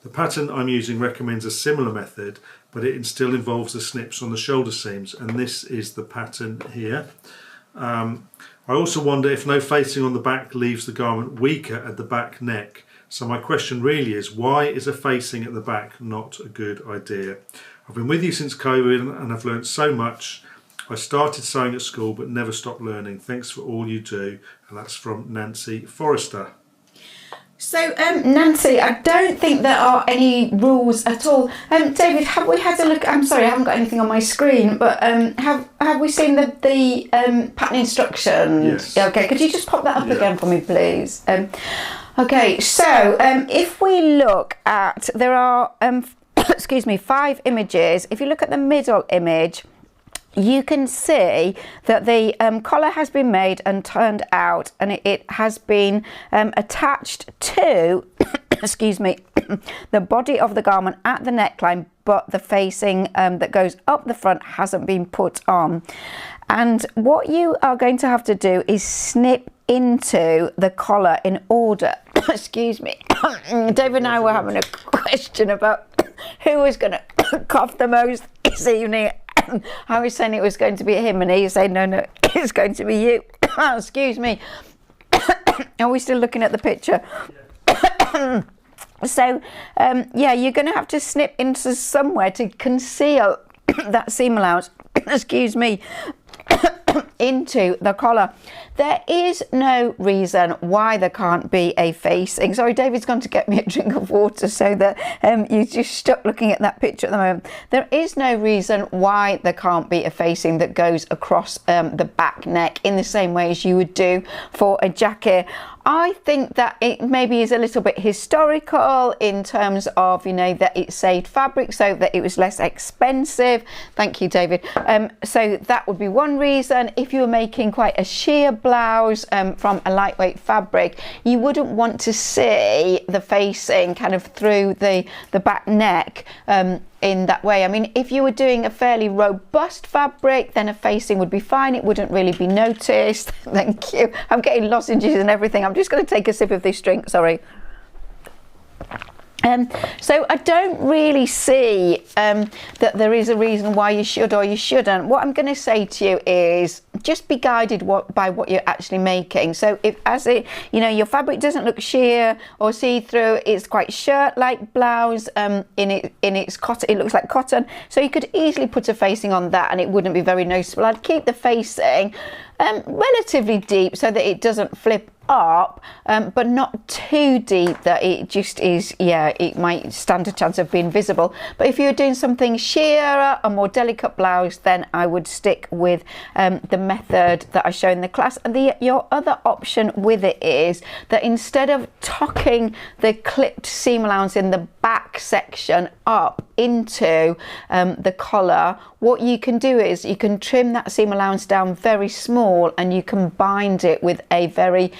The pattern I'm using recommends a similar method, but it still involves the snips on the shoulder seams, and this is the pattern here. I also wonder if no facing on the back leaves the garment weaker at the back neck. So my question really is, why is a facing at the back not a good idea? I've been with you since COVID and I've learned so much. I started sewing at school but never stopped learning. Thanks for all you do. And that's from Nancy Forrester. So Nancy, I don't think there are any rules at all. David, have we had a look? I'm sorry, I haven't got anything on my screen, but have we seen the pattern instructions? Yes. Okay, could you just pop that up again for me, please? Okay, so if we look at, there are excuse me, 5 images. If you look at the middle image, you can see that the collar has been made and turned out, and it has been attached to excuse me, the body of the garment at the neckline, but the facing that goes up the front hasn't been put on. And what you are going to have to do is snip into the collar in order excuse me, David and I were having a question about who was going to cough the most this evening. I was saying it was going to be him, and he said no, it's going to be you. Excuse me. Are we still looking at the picture? Yeah. So yeah, you're going to have to snip into somewhere to conceal that seam allowance, excuse me, into the collar. There is no reason why there can't be a facing. Sorry, David's gone to get me a drink of water so that you're just stuck looking at that picture at the moment. There is no reason why there can't be a facing that goes across the back neck in the same way as you would do for a jacket. I think that it maybe is a little bit historical in terms of, you know, that it saved fabric so that it was less expensive. Thank you, David. So that would be one reason. If you were making quite a sheer blouse from a lightweight fabric, you wouldn't want to see the facing kind of through the back neck in that way. I mean, if you were doing a fairly robust fabric, then a facing would be fine. It wouldn't really be noticed. Thank you. I'm getting lozenges and everything. I'm just going to take a sip of this drink, sorry. So I don't really see that there is a reason why you should or you shouldn't. What I'm going to say to you is just be guided by what you're actually making. So if, as it, you know, your fabric doesn't look sheer or see-through, it's quite shirt-like blouse in its cotton. It looks like cotton, so you could easily put a facing on that and it wouldn't be very noticeable. I'd keep the facing relatively deep so that it doesn't flip up, but not too deep that it just is, it might stand a chance of being visible. But if you're doing something sheerer, a more delicate blouse, then I would stick with the method that I show in the class. And your other option with it is that instead of tucking the clipped seam allowance in the back section up into the collar, what you can do is you can trim that seam allowance down very small, and you can bind it with a very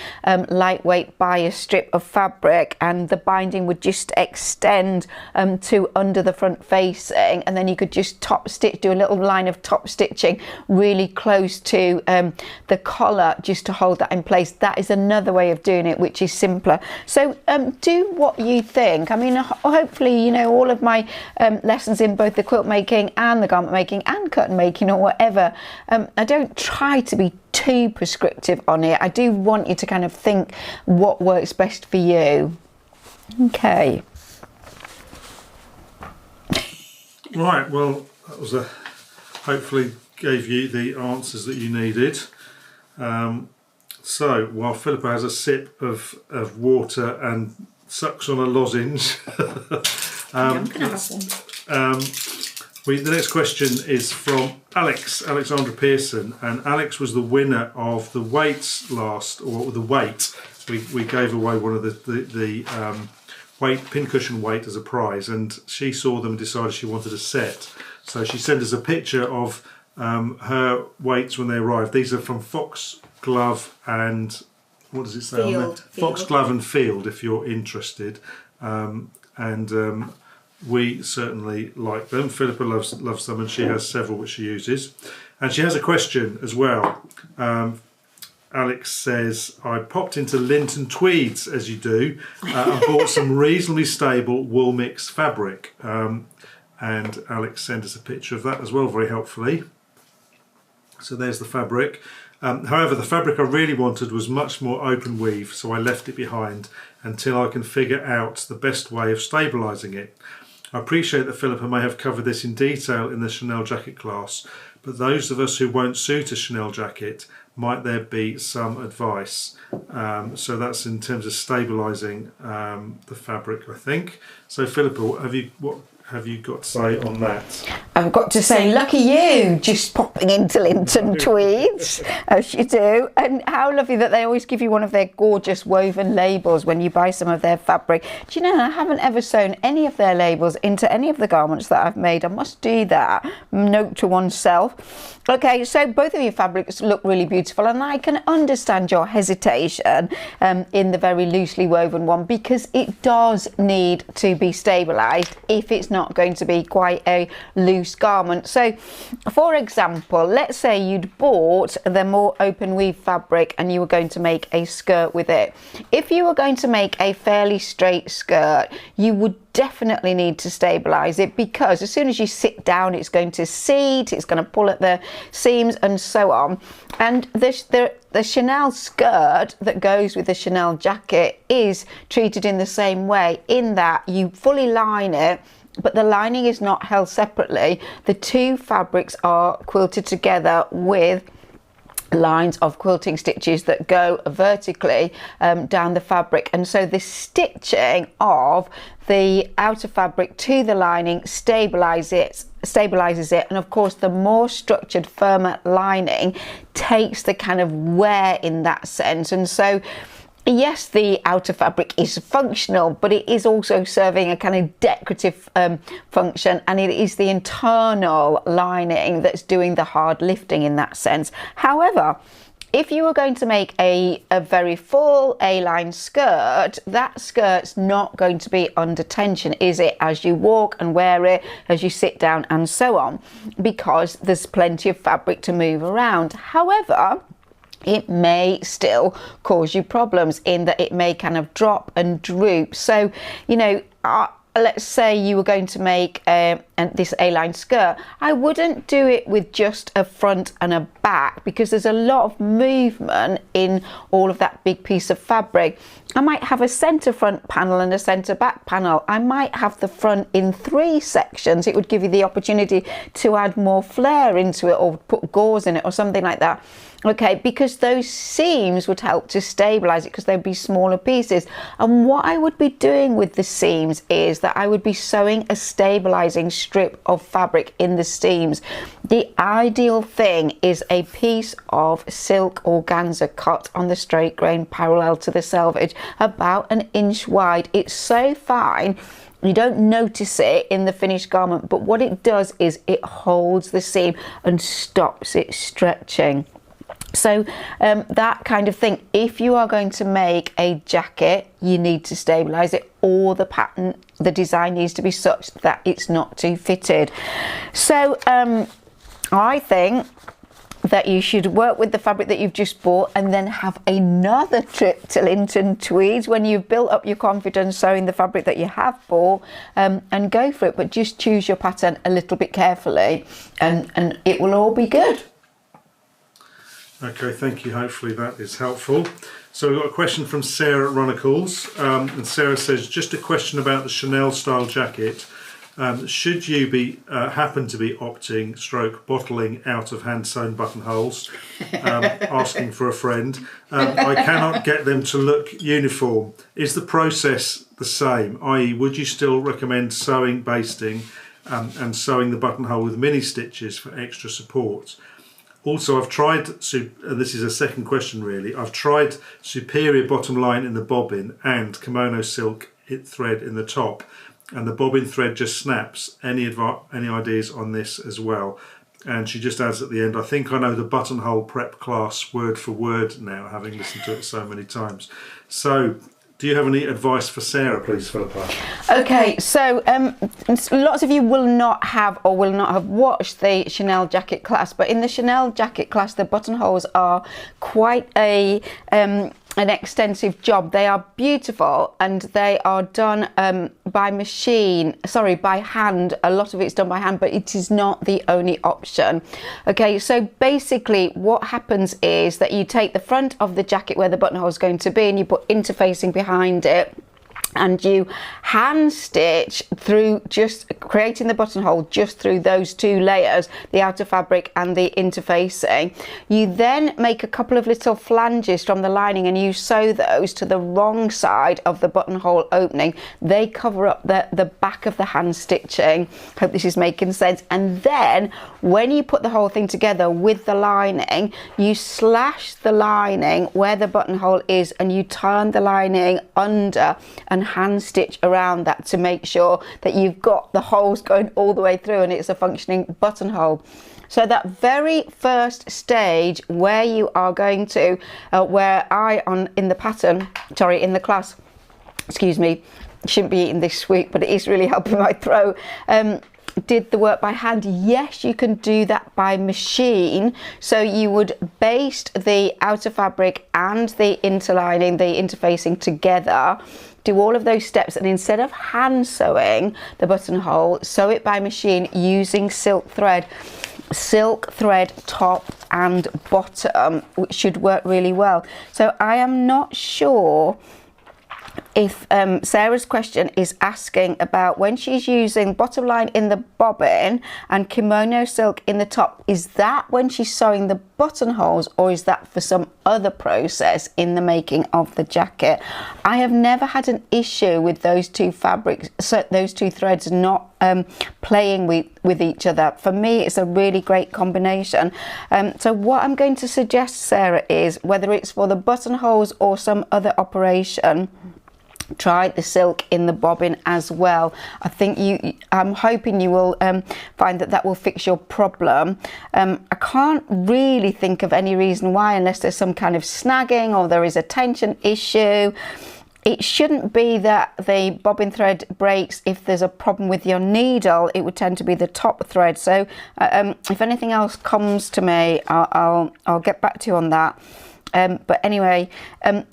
lightweight bias strip of fabric, and the binding would just extend to under the front facing, and then you could just top stitch, do a little line of top stitching really close to the collar just to hold that in place. That is another way of doing it, which is simpler. So do what you think. I mean, hopefully, you know, all of my lessons in both the quilt making and the garment making and curtain making or whatever, I don't try to be too prescriptive on it. I do want you to kind of think what works best for you. Okay. Right, well, that was hopefully gave you the answers that you needed. So while Philippa has a sip of water and sucks on a lozenge, I'm gonna have one. The next question is from Alexandra Pearson, and Alex was the winner of the weights the weight. We gave away one of the weight pincushion weight as a prize, and she saw them and decided she wanted a set. So she sent us a picture of her weights when they arrived. These are from Foxglove and what does it say on there? Foxglove and Field, if you're interested. We certainly like them. Philippa loves them, and she has several which she uses. And she has a question as well. Alex says, I popped into Linton Tweeds, as you do, and bought some reasonably stable wool mix fabric. And Alex sent us a picture of that as well, very helpfully. So there's the fabric. However, the fabric I really wanted was much more open weave, so I left it behind until I can figure out the best way of stabilising it. I appreciate that Philippa may have covered this in detail in the Chanel Jacket class, but those of us who won't suit a Chanel jacket, might there be some advice? So that's in terms of stabilising the fabric, I think. So Philippa, what have you got to say on that? I've got to say, lucky you, just popping into Linton Tweeds, as you do. And how lovely that they always give you one of their gorgeous woven labels when you buy some of their fabric. Do you know, I haven't ever sewn any of their labels into any of the garments that I've made. I must do that. Note to oneself. Okay, so both of your fabrics look really beautiful, and I can understand your hesitation in the very loosely woven one, because it does need to be stabilised if it's not going to be quite a loose garment. So for example, let's say you'd bought the more open weave fabric and you were going to make a skirt with it. If you were going to make a fairly straight skirt, you would definitely need to stabilize it, because as soon as you sit down, it's going to seat, it's going to pull at the seams and so on. And the Chanel skirt that goes with the Chanel jacket is treated in the same way, in that you fully line it, but the lining is not held separately. The two fabrics are quilted together with lines of quilting stitches that go vertically down the fabric, and so the stitching of the outer fabric to the lining stabilizes it, and of course the more structured, firmer lining takes the kind of wear in that sense. And so yes, the outer fabric is functional, but it is also serving a kind of decorative function, and it is the internal lining that's doing the hard lifting in that sense. However, if you were going to make a very full A-line skirt, that skirt's not going to be under tension, is it, as you walk and wear it, as you sit down and so on, because there's plenty of fabric to move around. However, it may still cause you problems in that it may kind of drop and droop. So, you know, let's say you were going to make this A-line skirt, I wouldn't do it with just a front and a back, because there's a lot of movement in all of that big piece of fabric. I might have a centre front panel and a centre back panel. I might have the front in 3 sections. It would give you the opportunity to add more flair into it or put gauze in it or something like that. Okay, because those seams would help to stabilize it because they'd be smaller pieces. And what I would be doing with the seams is that I would be sewing a stabilizing strip of fabric in the seams. The ideal thing is a piece of silk organza cut on the straight grain parallel to the selvage, about 1 inch wide. It's so fine you don't notice it in the finished garment, but what it does is it holds the seam and stops it stretching. So that kind of thing, if you are going to make a jacket, you need to stabilize it, or the pattern, the design needs to be such that it's not too fitted. So I think that you should work with the fabric that you've just bought and then have another trip to Linton Tweeds when you've built up your confidence sewing the fabric that you have bought, and go for it, but just choose your pattern a little bit carefully and it will all be good. Okay, thank you. Hopefully that is helpful. So we've got a question from Sarah Runnacles, and Sarah says, just a question about the Chanel style jacket. Should you be happen to be opting bottling out of hand sewn buttonholes, asking for a friend, I cannot get them to look uniform. Is the process the same? I.e., would you still recommend sewing, basting, and sewing the buttonhole with mini stitches for extra support? Also, I've tried, this is a second question really, I've tried superior bottom line in the bobbin and kimono silk thread in the top, and the bobbin thread just snaps. Any ideas on this as well? And she just adds at the end, I think I know the buttonhole prep class word for word now, having listened to it so many times. So, do you have any advice for Sarah, please, Philippa? Okay, so lots of you will not have watched the Chanel jacket class, but in the Chanel jacket class, the buttonholes are quite an extensive job. They are beautiful and they are done by hand. A lot of it's done by hand, but it is not the only option. Okay, so basically what happens is that you take the front of the jacket where the buttonhole is going to be and you put interfacing behind it, and you hand stitch through, just creating the buttonhole just through those 2 layers, the outer fabric and the interfacing. You then make a couple of little flanges from the lining and you sew those to the wrong side of the buttonhole opening. They cover up the back of the hand stitching. Hope this is making sense. And then when you put the whole thing together with the lining, you slash the lining where the buttonhole is and you turn the lining under and hand stitch around that to make sure that you've got the holes going all the way through and it's a functioning buttonhole. So that very first stage where you are going to, in the class, excuse me, shouldn't be eating this sweet, but it is really helping my throat, did the work by hand. Yes, you can do that by machine. So you would baste the outer fabric and the interlining, the interfacing together, do all of those steps, and instead of hand sewing the buttonhole, sew it by machine using silk thread top and bottom, which should work really well. So I am not sure if Sarah's question is asking about when she's using bottom line in the bobbin and kimono silk in the top, is that when she's sewing the buttonholes or is that for some other process in the making of the jacket? I have never had an issue with those 2 fabrics, so those 2 threads not playing with each other. For me, it's a really great combination. So what I'm going to suggest, Sarah, is whether it's for the buttonholes or some other operation, try the silk in the bobbin as well. I think I'm hoping you will find that will fix your problem. I can't really think of any reason why, unless there's some kind of snagging or there is a tension issue. It shouldn't be that the bobbin thread breaks if there's a problem with your needle. It would tend to be the top thread. So if anything else comes to me, I'll get back to you on that. But anyway,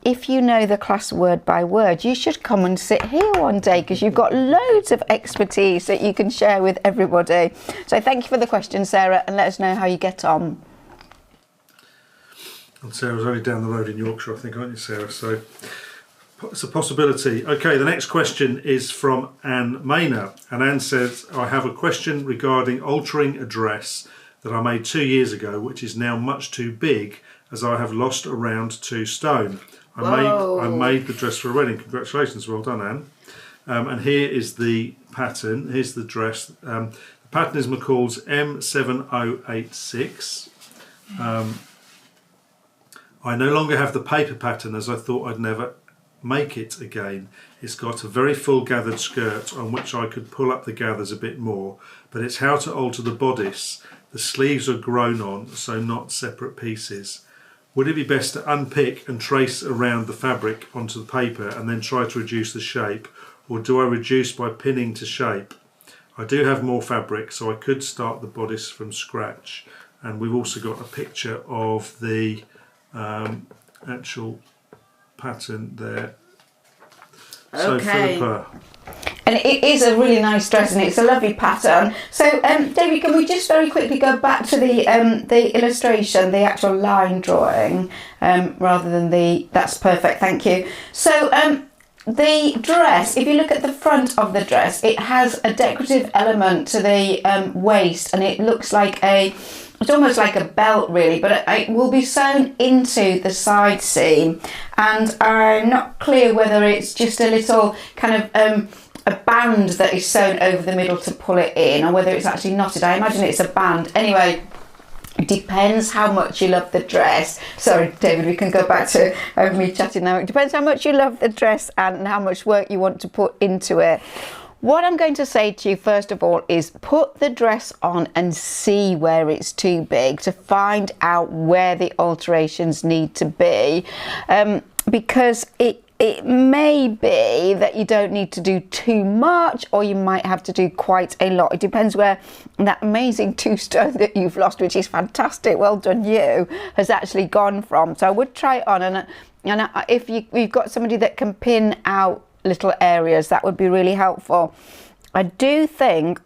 if you know the class word by word, you should come and sit here one day because you've got loads of expertise that you can share with everybody. So thank you for the question, Sarah, and let us know how you get on. And Sarah's only down the road in Yorkshire, I think, aren't you, Sarah? So It's a possibility. Okay, the next question is from Anne Maynard. And Anne says, I have a question regarding altering a dress that I made 2 years ago, which is now much too big as I have lost around 2 stone. I made the dress for a wedding. Congratulations, well done, Anne. And here is the pattern. Here's the dress. The pattern is McCall's M7086. I no longer have the paper pattern as I thought I'd never make it again. It's got a very full gathered skirt on which I could pull up the gathers a bit more, but it's how to alter the bodice. The sleeves are grown on, so not separate pieces. Would it be best to unpick and trace around the fabric onto the paper and then try to reduce the shape, or do I reduce by pinning to shape? I do have more fabric, so I could start the bodice from scratch. And we've also got a picture of the actual pattern there. So Philippa. And it is a really nice dress and it's a lovely pattern. So David, can we just very quickly go back to the illustration, the actual line drawing, rather than that's perfect, thank you. So the dress, if you look at the front of the dress, it has a decorative element to the waist, and it looks like it's almost like a belt really, but it will be sewn into the side seam, and I'm not clear whether it's just a little kind of a band that is sewn over the middle to pull it in, or whether it's actually knotted. I imagine it's a band. Anyway, it depends how much you love the dress. Sorry, David, we can go back to me chatting now. It depends how much you love the dress and how much work you want to put into it. What I'm going to say to you first of all is put the dress on and see where it's too big, to find out where the alterations need to be, because it may be that you don't need to do too much, or you might have to do quite a lot. It depends where that amazing 2 stone that you've lost, which is fantastic, well done you, has actually gone from. So I would try it on, and if you've got somebody that can pin out little areas, that would be really helpful. I do think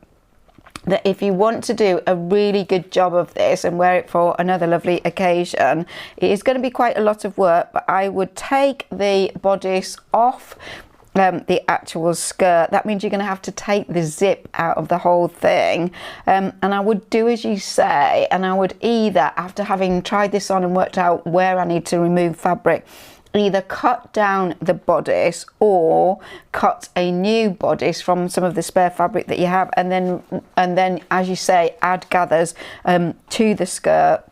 that if you want to do a really good job of this and wear it for another lovely occasion, it is going to be quite a lot of work, but I would take the bodice off the actual skirt. That means you're going to have to take the zip out of the whole thing, and I would do as you say, and I would either, after having tried this on and worked out where I need to remove fabric, either cut down the bodice or cut a new bodice from some of the spare fabric that you have, and then as you say, add gathers to the skirt,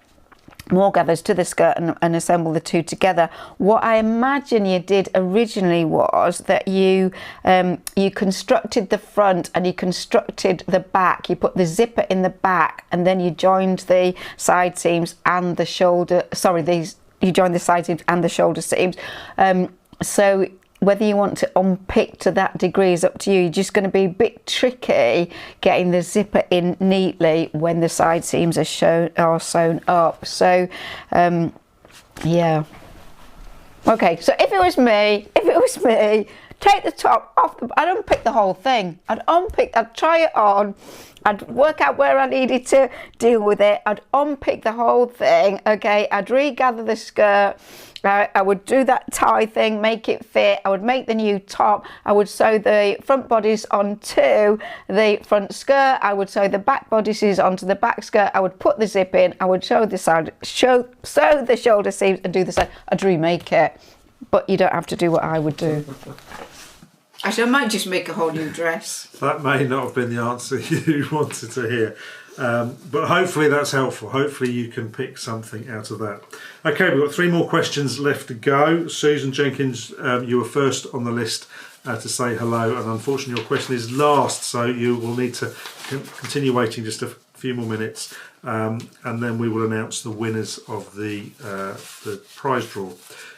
more gathers to the skirt, and assemble the two together. What I imagine you did originally was that you constructed the front and you constructed the back. You put the zipper in the back, and then you joined the side seams and the shoulder, you join the side seams and the shoulder seams. So whether you want to unpick to that degree is up to you. You're just going to be a bit tricky getting the zipper in neatly when the side seams are sewn up. So yeah. Okay, so if it was me, take the top off. I'd unpick the whole thing. I'd try it on. I'd work out where I needed to deal with it. I'd unpick the whole thing. Okay, I'd regather the skirt. I would do that tie thing, make it fit. I would make the new top. I would sew the front bodice onto the front skirt. I would sew the back bodices onto the back skirt. I would put the zip in. I would sew the shoulder seams and do the side. I'd remake it, but you don't have to do what I would do. Actually, I might just make a whole new dress. That may not have been the answer you wanted to hear, but hopefully that's helpful. Hopefully you can pick something out of that. Okay, we've got 3 more questions left to go. Susan Jenkins, you were first on the list to say hello, and unfortunately your question is last, so you will need to continue waiting just a few more minutes, and then we will announce the winners of the prize draw.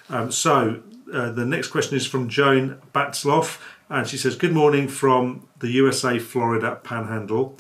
The next question is from Joan Batzloff, and she says, good morning from the USA Florida Panhandle.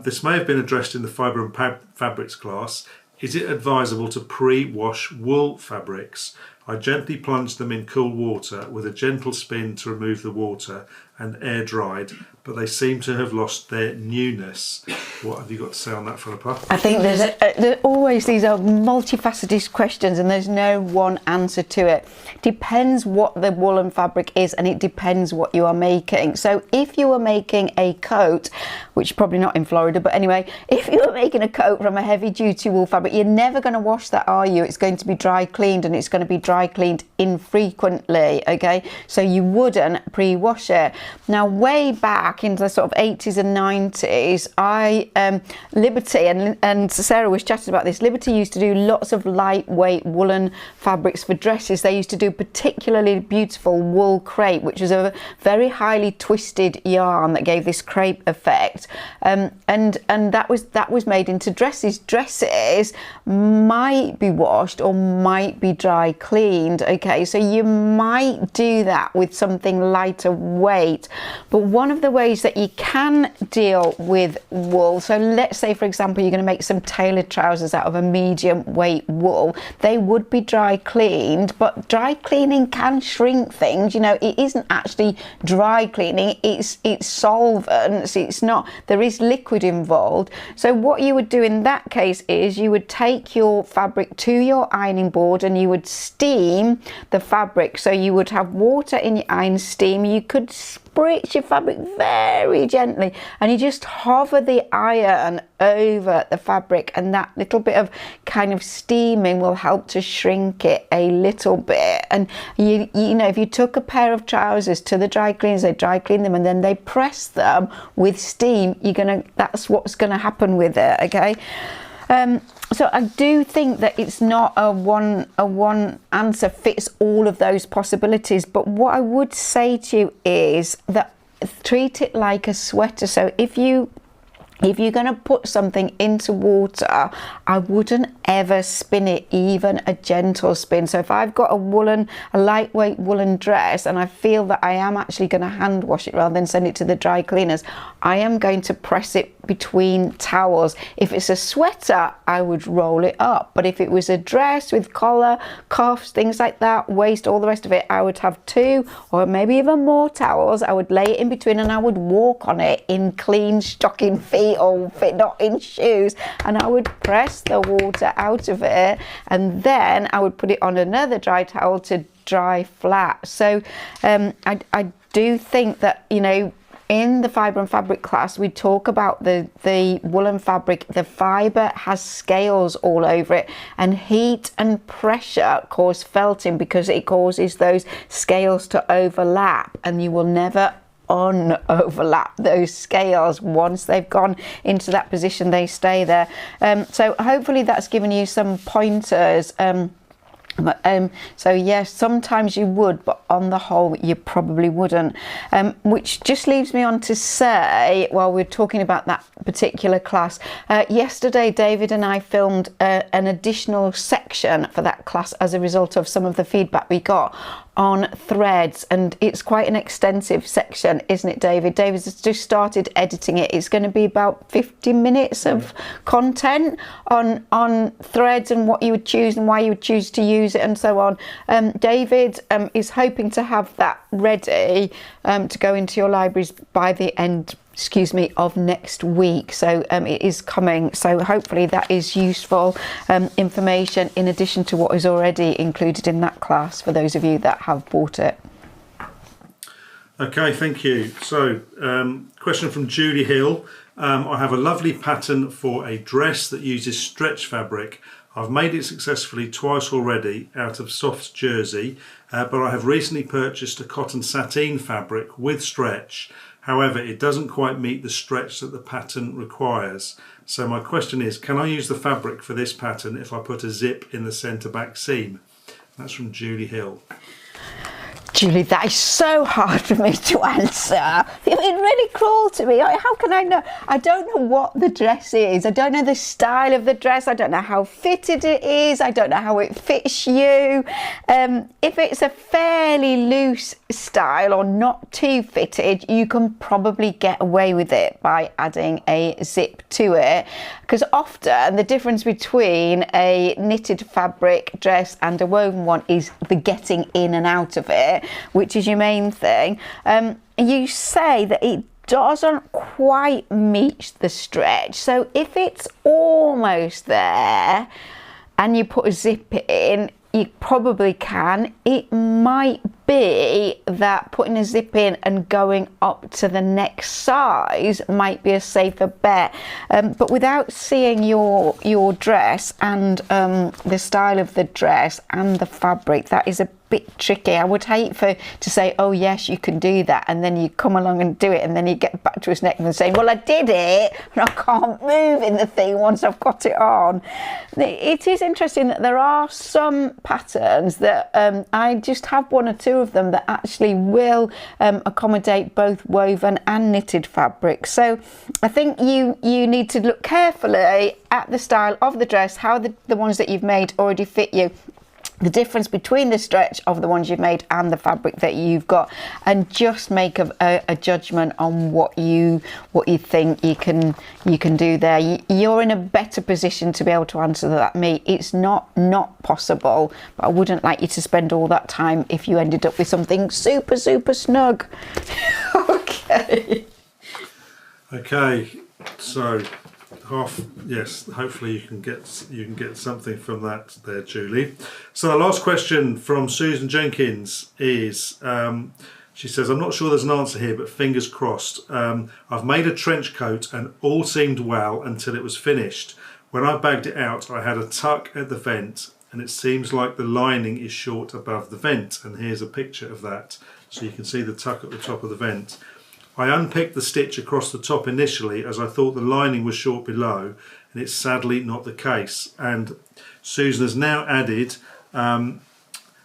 This may have been addressed in the fibre and fabrics class. Is it advisable to pre-wash wool fabrics? I gently plunge them in cool water with a gentle spin to remove the water, and air dried, but they seem to have lost their newness. What have you got to say on that, Philippa? I think there's always these are multifaceted questions, and there's no one answer to it. Depends what the woolen fabric is, and it depends what you are making. So if you are making a coat, which probably not in Florida, but anyway, if you are making a coat from a heavy duty wool fabric, you're never going to wash that, are you? It's going to be dry cleaned, and it's going to be dry cleaned infrequently, okay? So you wouldn't pre-wash it. Now, way back in the sort of 80s and 90s, Liberty, and Sarah was chatting about this, Liberty used to do lots of lightweight woolen fabrics for dresses. They used to do particularly beautiful wool crepe, which was a very highly twisted yarn that gave this crepe effect, and that was made into dresses. Dresses might be washed or might be dry cleaned, okay? So you might do that with something lighter weight, but one of the ways that you can deal with wool, so let's say for example you're going to make some tailored trousers out of a medium weight wool, they would be dry cleaned, but dry cleaning can shrink things. You know, it isn't actually dry cleaning, it's solvents, it's not, there is liquid involved. So what you would do in that case is you would take your fabric to your ironing board and you would steam the fabric. So you would have water in your iron, steam, you could spritz your fabric very gently, and you just hover the iron over the fabric, and that little bit of kind of steaming will help to shrink it a little bit. And you know, if you took a pair of trousers to the dry cleaners, they dry clean them and then they press them with steam, that's what's gonna happen with it, okay? So I do think that it's not a one answer fits all of those possibilities, but what I would say to you is that treat it like a sweater. So if you're going to put something into water, I wouldn't ever spin it, even a gentle spin. So if I've got a lightweight woolen dress and I feel that I am actually going to hand wash it rather than send it to the dry cleaners, I am going to press it between towels. If it's a sweater, I would roll it up. But if it was a dress with collar, cuffs, things like that, waist, all the rest of it, I would have 2 or maybe even more towels. I would lay it in between and I would walk on it in clean stocking feet or not in shoes, and I would press the water out of it, and then I would put it on another dry towel to dry flat. So I do think that, you know, in the fibre and fabric class, we talk about the woolen fabric. The fibre has scales all over it, and heat and pressure cause felting because it causes those scales to overlap, and you will never overlap those scales. Once they've gone into that position, they stay there. So hopefully that's given you some pointers. So yes, sometimes you would, but on the whole you probably wouldn't, which just leaves me on to say, while we're talking about that particular class, yesterday David and I filmed an additional section for that class as a result of some of the feedback we got on threads, and it's quite an extensive section, isn't it, David? David's just started editing it. It's going to be about 50 minutes of content on threads and what you would choose and why you would choose to use it and so on. David is hoping to have that ready to go into your libraries by the end of next week. So it is coming, so hopefully that is useful information in addition to what is already included in that class for those of you that have bought it. Okay, thank you. So question from Julie Hill. I have a lovely pattern for a dress that uses stretch fabric. I've made it successfully twice already out of soft jersey, but I have recently purchased a cotton sateen fabric with stretch. However, it doesn't quite meet the stretch that the pattern requires. So my question is, can I use the fabric for this pattern if I put a zip in the centre back seam? That's from Julie Hill. Julie, that is so hard for me to answer. It's really cruel to me. How can I know? I don't know what the dress is. I don't know the style of the dress. I don't know how fitted it is. I don't know how it fits you. If it's a fairly loose style or not too fitted, you can probably get away with it by adding a zip to it. Because often the difference between a knitted fabric dress and a woven one is the getting in and out of it, which is your main thing. you say that it doesn't quite meet the stretch. So if it's almost there and you put a zip in, you probably can. It might be that putting a zip in and going up to the next size might be a safer bet. But without seeing your dress and the style of the dress and the fabric, that is a bit tricky. I would hate to say, oh yes, you can do that, and then you come along and do it, and then you get back to us next and say, well, I did it and I can't move in the thing once I've got it on. It is interesting that there are some patterns that I just have one or two of them that actually will accommodate both woven and knitted fabric. So I think you need to look carefully at the style of the dress, how the ones that you've made already fit you, the difference between the stretch of the ones you've made and the fabric that you've got, and just make a judgment on what you think you can do there. You're in a better position to be able to answer that than me. It's not possible, but I wouldn't like you to spend all that time if you ended up with something super snug. Okay, so yes, hopefully you can get something from that there, Julie. So the last question from Susan Jenkins is, she says, I'm not sure there's an answer here, but fingers crossed. I've made a trench coat and all seemed well until it was finished. When I bagged it out, I had a tuck at the vent and it seems like the lining is short above the vent, and here's a picture of that, so you can see the tuck at the top of the vent. I unpicked the stitch across the top initially as I thought the lining was short below, and it's sadly not the case. And Susan has now added,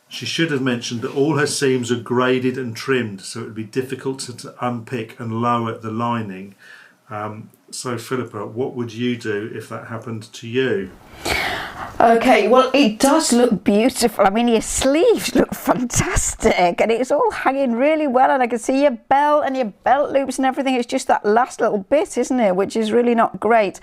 she should have mentioned that all her seams are graded and trimmed, so it would be difficult to unpick and lower the lining. So Philippa, what would you do if that happened to you? Okay, well, it does look beautiful. I mean, your sleeves look fantastic and it's all hanging really well, and I can see your belt and your belt loops and everything. It's just that last little bit, isn't it, which is really not great.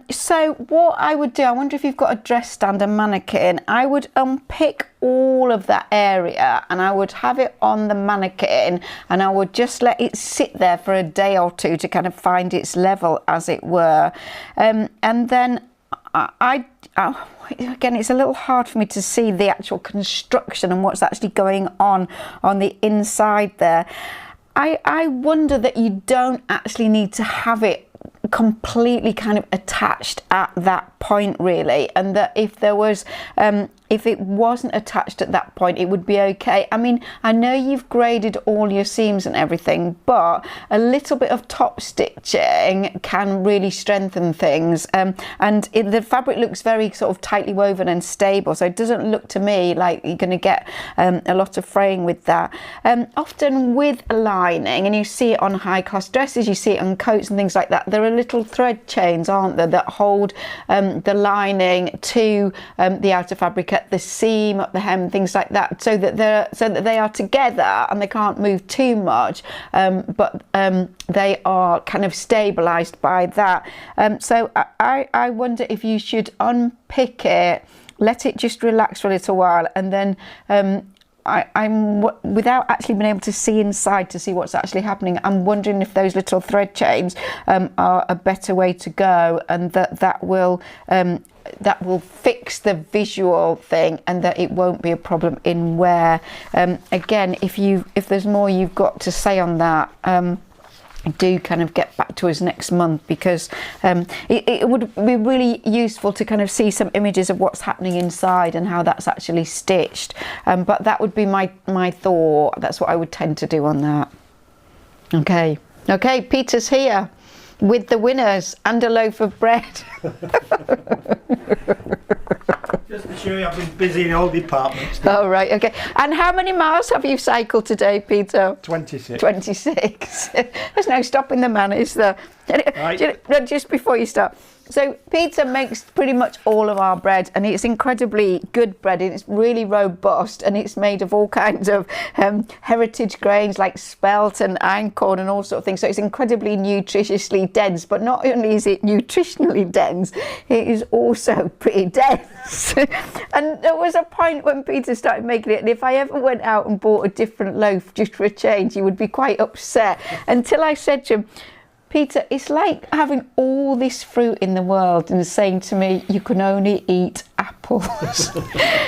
So what I would do, I wonder if you've got a dress stand, a mannequin, I would unpick all of that area and I would have it on the mannequin and I would just let it sit there for a day or two to kind of find its level, as it were. And then again, it's a little hard for me to see the actual construction and what's actually going on the inside there. I wonder that you don't actually need to have it completely kind of attached at that point, really, and that if there was if it wasn't attached at that point, it would be okay. I mean, I know you've graded all your seams and everything, but a little bit of top stitching can really strengthen things. And the fabric looks very sort of tightly woven and stable, so it doesn't look to me like you're going to get a lot of fraying with that. Often with a lining, and you see it on high-cost dresses, you see it on coats and things like that, there are little thread chains, aren't there, that hold the lining to the outer fabric at the seam, up the hem, things like that, so that they are together and they can't move too much, but they are kind of stabilized by that. So I wonder if you should unpick it, let it just relax for a little while, and then I'm without actually being able to see inside to see what's actually happening, I'm wondering if those little thread chains are a better way to go, and that will fix the visual thing, and that it won't be a problem in wear. Again, if there's more you've got to say on that, do kind of get back to us next month, because it would be really useful to kind of see some images of what's happening inside and how that's actually stitched. But that would be my thought. That's what I would tend to do on that. Okay, Peter's here with the winners and a loaf of bread. Just to show you, I've been busy in all departments. Oh, right, okay. And how many miles have you cycled today, Peter? 26. 26. There's no stopping the man, is there? Right. Just before you start, So Peter makes pretty much all of our bread, and it's incredibly good bread, and it's really robust, and it's made of all kinds of heritage grains like spelt and einkorn and all sorts of things. So it's incredibly nutritiously dense, but not only is it nutritionally dense, it is also pretty dense. And there was a point when Peter started making it, and if I ever went out and bought a different loaf just for a change, he would be quite upset, until I said to him, Peter, it's like having all this fruit in the world and saying to me, you can only eat apples.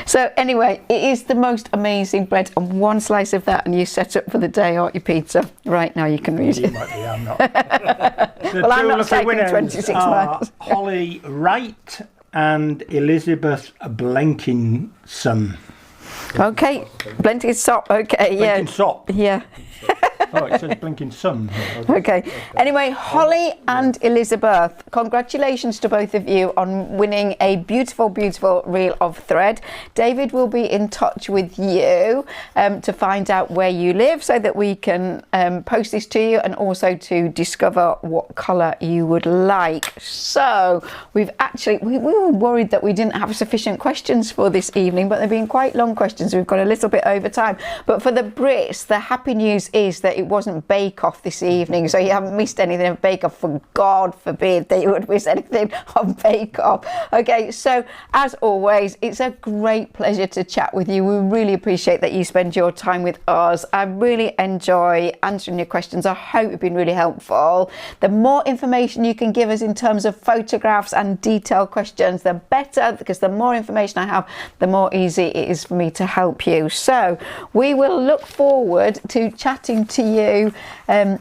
So anyway, it is the most amazing bread, and one slice of that and you're set up for the day, aren't you, Peter? Right, now you can read it. I'm not. Well, I'm not taking 26 miles. Holly Wright and Elizabeth Blenkinson. Okay, Blenkinsop, okay, yeah. Blenkinsop. Yeah. Oh, it says blinking sun. Okay. Anyway, Holly and Elizabeth, congratulations to both of you on winning a beautiful, beautiful reel of thread. David will be in touch with you to find out where you live, so that we can post this to you, and also to discover what colour you would like. So we've actually, we were worried that we didn't have sufficient questions for this evening, but they've been quite long questions. We've got a little bit over time. But for the Brits, the happy news is that it wasn't Bake Off this evening, so you haven't missed anything of Bake Off. For God forbid that you would miss anything of Bake Off. Okay, so as always, it's a great pleasure to chat with you. We really appreciate that you spend your time with us. I really enjoy answering your questions. I hope it's been really helpful. The more information you can give us in terms of photographs and detailed questions, the better, because the more information I have, the more easy it is for me to help you. So we will look forward to chatting to you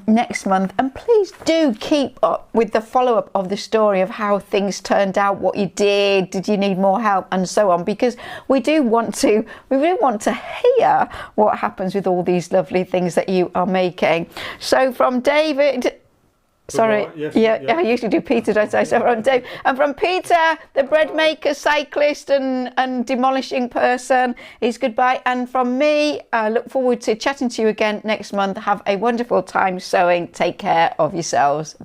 next month, and please do keep up with the follow-up of the story of how things turned out, what you did you need more help, and so on, because we really want to hear what happens with all these lovely things that you are making. So from David, sorry, yeah, I usually do Peter, don't I? So from Dave, and from Peter, the bread maker, cyclist and demolishing person, is goodbye. And from me, I look forward to chatting to you again next month. Have a wonderful time sewing. Take care of yourselves.